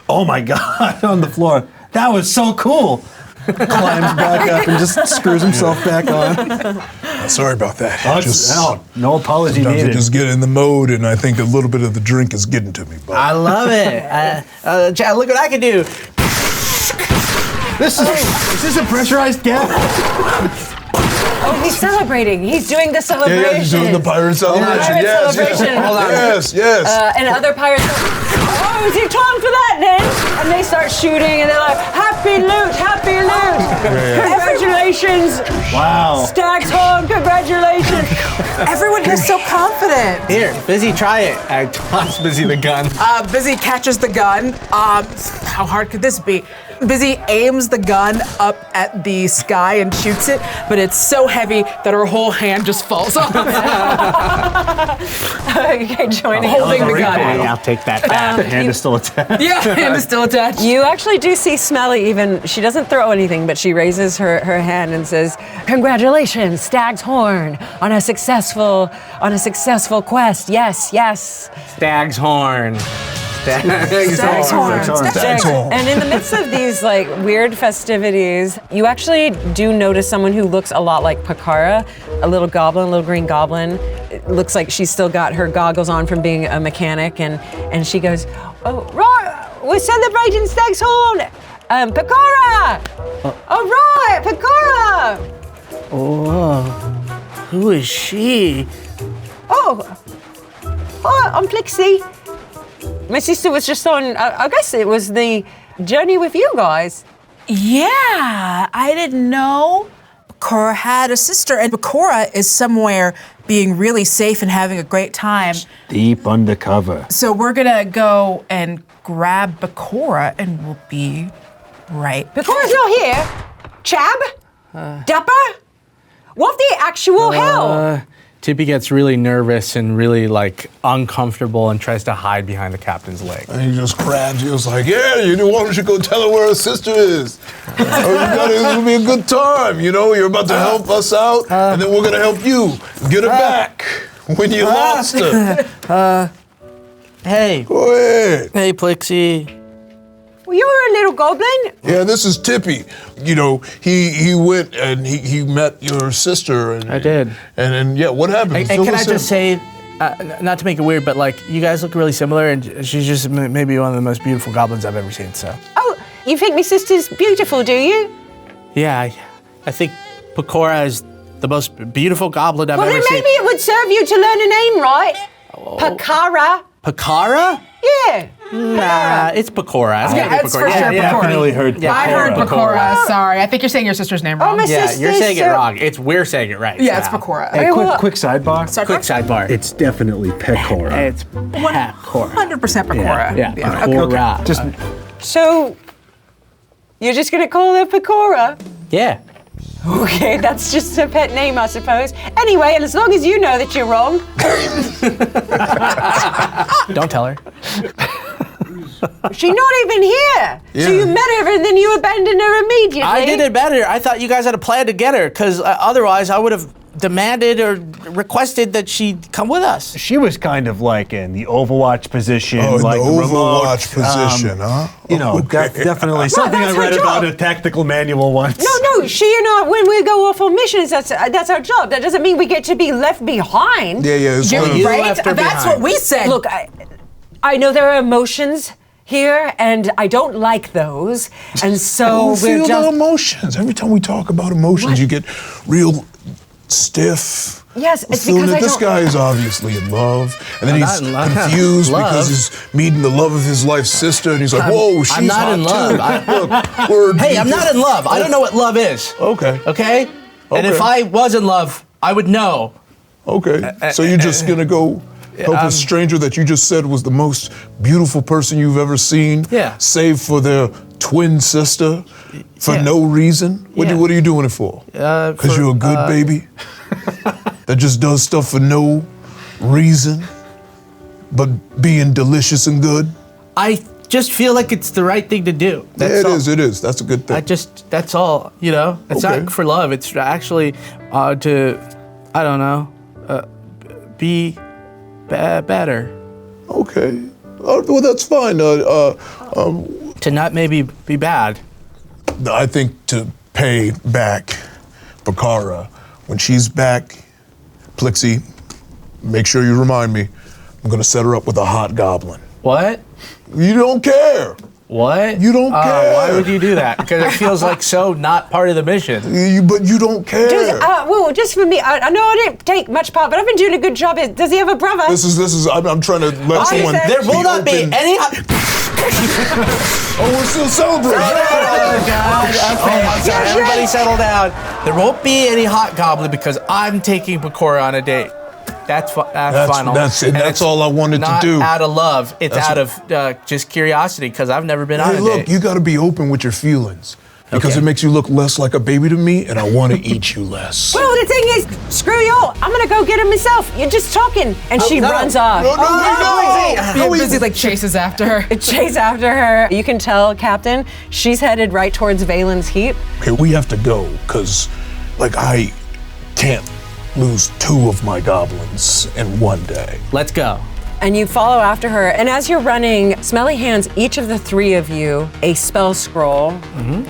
oh my God, on the floor. That was so cool. Climbs back up and just screws himself back on. Sorry about that. No apology Sometimes I needed. just get in the mode, and I think a little bit of the drink is getting to me. But I love it. Chad, look what I can do. Is this a pressurized gap? Oh, he's celebrating. He's doing the celebration. yeah, he's doing the pirate celebration. Pirate Yes, celebration. yes, yes. And other pirates. is it time for that then? And they start shooting and they're like, happy loot, happy loot. Congratulations. Wow. Stag's Horn, congratulations. Everyone is so confident. Here, Busy, try it. I toss Busy the gun. Busy catches the gun. How hard could this be? Busy aims the gun up at the sky and shoots it, but it's so heavy that her whole hand just falls off. Okay, joining. Holding the gun. I'll take that back. The hand is still attached. Yeah, hand is still attached. You actually do see Smelly even, she doesn't throw anything, but she raises her hand and says, congratulations, Stag's Horn, on a successful quest. Yes. Stag's Horn. Stag's Horn. Stag's Horn. And in the midst of these like weird festivities, you actually do notice someone who looks a lot like Pakara, a little green goblin. It looks like she's still got her goggles on from being a mechanic, and she goes, oh, right, we're celebrating Stag's Horn. Pakara! All right, Pakara! Oh, who is she? Oh, I'm Plixie. My sister was just on, I guess it was the journey with you guys. Yeah, I didn't know Bakura had a sister, and Bakura is somewhere being really safe and having a great time. Deep undercover. So we're gonna go and grab Bakura, and we'll be right. Bakura's not here. Chab? Dapper? What the actual hell? Tippy gets really nervous and really like uncomfortable and tries to hide behind the captain's leg. And he just grabs you. It's like, yeah, why don't you go tell her where her sister is? It'll be a good time. You're about to help us out, and then we're gonna help you get her back when you lost her. Hey. Go ahead. Hey, Plixie. Well, you were a little goblin. Yeah, this is Tippy. He went and he met your sister. And I did. And yeah, what happened? And can I just say, not to make it weird, but like you guys look really similar, and she's just maybe one of the most beautiful goblins I've ever seen. So. Oh, you think my sister's beautiful, do you? Yeah, I think Pakora is the most beautiful goblin I've Well, ever then seen. maybe it would serve you to learn a name, right? Pakara. Pakara? Yeah. Nah, it's Pakora. It's gotta be it's for Pakora. sure Yeah, Pakora. Definitely heard. Yeah. I heard Bakura. Bakura. Sorry, I think you're saying your sister's name wrong. my Yeah, sister's you're saying it so- wrong. We're saying it right. Yeah, it's now. Bakura. Hey, well- quick sidebar. Quick sidebar. It's definitely Pecora. It's Pakora. 100% Bakura. Yeah. Okay. Pakora. Just So, you're just gonna call her Pakora? Yeah. Okay, that's just a pet name, I suppose. Anyway, and as long as you know that you're wrong. Don't tell her. She's not even here. Yeah. So you met her and then you abandoned her immediately. I did it better. I thought you guys had a plan to get her, because otherwise I would have demanded or requested that she come with us. she was kind of like in the Overwatch position, Oh, in like the remote, Overwatch position, huh? That's definitely something I that's her read about job. a tactical manual once. No, she and I, when we go off on missions, that's our job. That doesn't mean we get to be left behind. Yeah. It's You're one of- right? left her That's behind. what we said. Look, I know there are emotions here, and I don't like those, and so Feel we're the just... emotions. Every time we talk about emotions, you get real stiff. Yes, it's Feeling because that I this don't... guy is obviously in love, and then I'm he's not in love. confused Love? because he's meeting the love of his life sister, and he's like, "Whoa, she's I'm not hot in too." love. Look, we're Hey, I'm not in love. I don't know what love is. Okay. Okay? And if Okay. I was in love, I would know. Okay. So you're just gonna go help a stranger that you just said was the most beautiful person you've ever seen, Yeah. save for their twin sister for Yeah. no reason? What Yeah. are you doing it for? Because you're a good baby that just does stuff for no reason, but being delicious and good. I just feel like it's the right thing to do. That's all. It is. That's a good thing. That's all, It's Okay. not for love. It's actually to, I don't know, be better. Okay. Well, that's fine. To not maybe be bad. I think to pay back Bakara, when she's back, Plixie, make sure you remind me, I'm going to set her up with a hot goblin. What? You don't care. What? You don't care. Why would you do that? Because it feels like so not part of the mission. But you don't care. well, just for me, I know I didn't take much part, but I've been doing a good job. Does he have a brother? This is. I'm trying to let someone. said- There will not be open. any. Oh, we're still celebrating. Oh, God. Okay, I'm sorry. Everybody settle down. There won't be any hot goblin because I'm taking Pecora on a date. That's final. That's it. And That's it's all I wanted to do. Not out of love. It's out of just curiosity because I've never been on a Look, date. you got to be open with your feelings because it makes you look less like a baby to me, and I want to eat you less. Well, the thing is, screw y'all. I'm gonna go get him myself. You're just talking. And she runs off. Being busy like chases after her. Chase after her. You can tell, Captain, she's headed right towards Valen's Heap. Okay, we have to go because, like, I can't lose 2 of my goblins in one day. Let's go. And you follow after her. And as you're running, Smelly hands each of the 3 of you a spell scroll.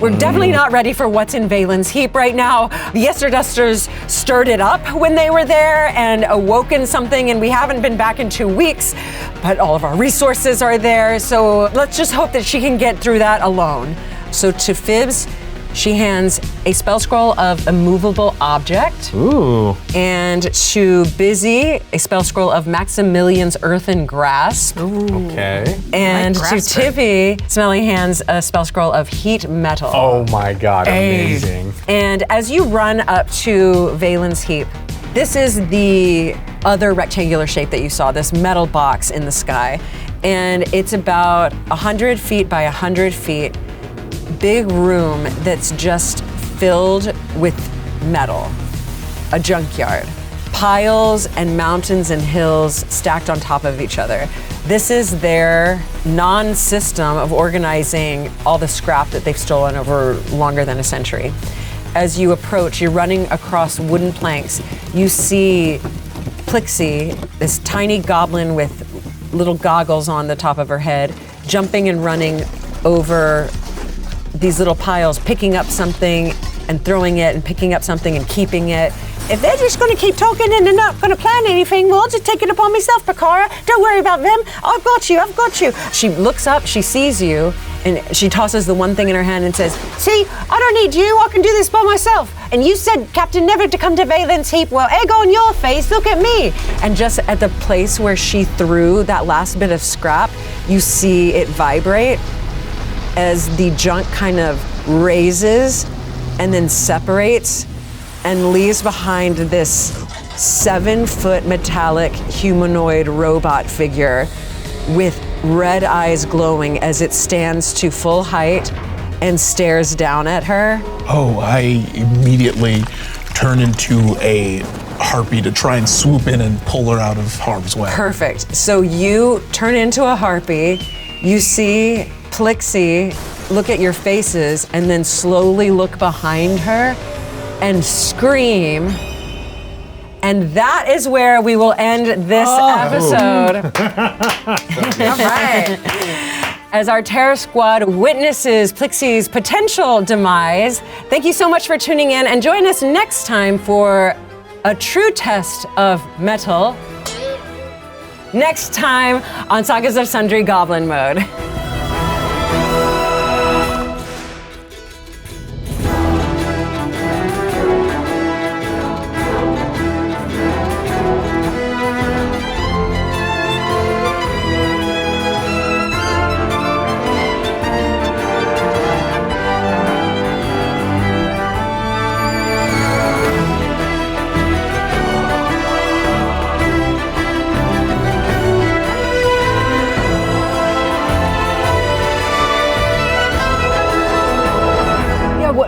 We're definitely not ready for what's in Valen's Heap right now. The Yesterdusters stirred it up when they were there and awoken something, and we haven't been back in 2 weeks, but all of our resources are there. So let's just hope that she can get through that alone. So to Fibs, she hands a spell scroll of immovable object. Ooh. And to Busy, a spell scroll of Maximilian's Earthen Grasp. Okay. And Like to grasp her. Tippy, Smelly hands a spell scroll of Heat Metal. Oh my God, amazing. And as you run up to Valen's Heap, this is the other rectangular shape that you saw, this metal box in the sky. And it's about 100 feet by 100 feet. Big room that's just filled with metal, a junkyard, piles and mountains and hills stacked on top of each other. This is their non-system of organizing all the scrap that they've stolen over longer than a century. As you approach, you're running across wooden planks. You see Plixie, this tiny goblin with little goggles on the top of her head, jumping and running over these little piles, picking up something and throwing it and picking up something and keeping it. If they're just going to keep talking and they're not going to plan anything, well, I'll just take it upon myself, Pecora. Don't worry about them. I've got you. I've got you. She looks up, she sees you, and she tosses the one thing in her hand and says, see, I don't need you. I can do this by myself. And you said, Captain, never to come to Valen's Heap. Well, egg on your face. Look at me. And just at the place where she threw that last bit of scrap, you see it vibrate as the junk kind of raises and then separates and leaves behind this 7-foot metallic humanoid robot figure with red eyes glowing as it stands to full height and stares down at her. Oh, I immediately turn into a harpy to try and swoop in and pull her out of harm's way. Perfect. So you turn into a harpy, you see Plixie look at your faces and then slowly look behind her and scream. And that is where we will end this episode. All right. As our terror squad witnesses Plixie's potential demise. Thank you so much for tuning in, and join us next time for a true test of metal. Next time on Sagas of Sundry Goblin Mode.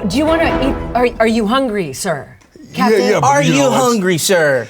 Do you want to eat? Are you hungry, sir? Captain? Yeah, but Are you you know, hungry, sir?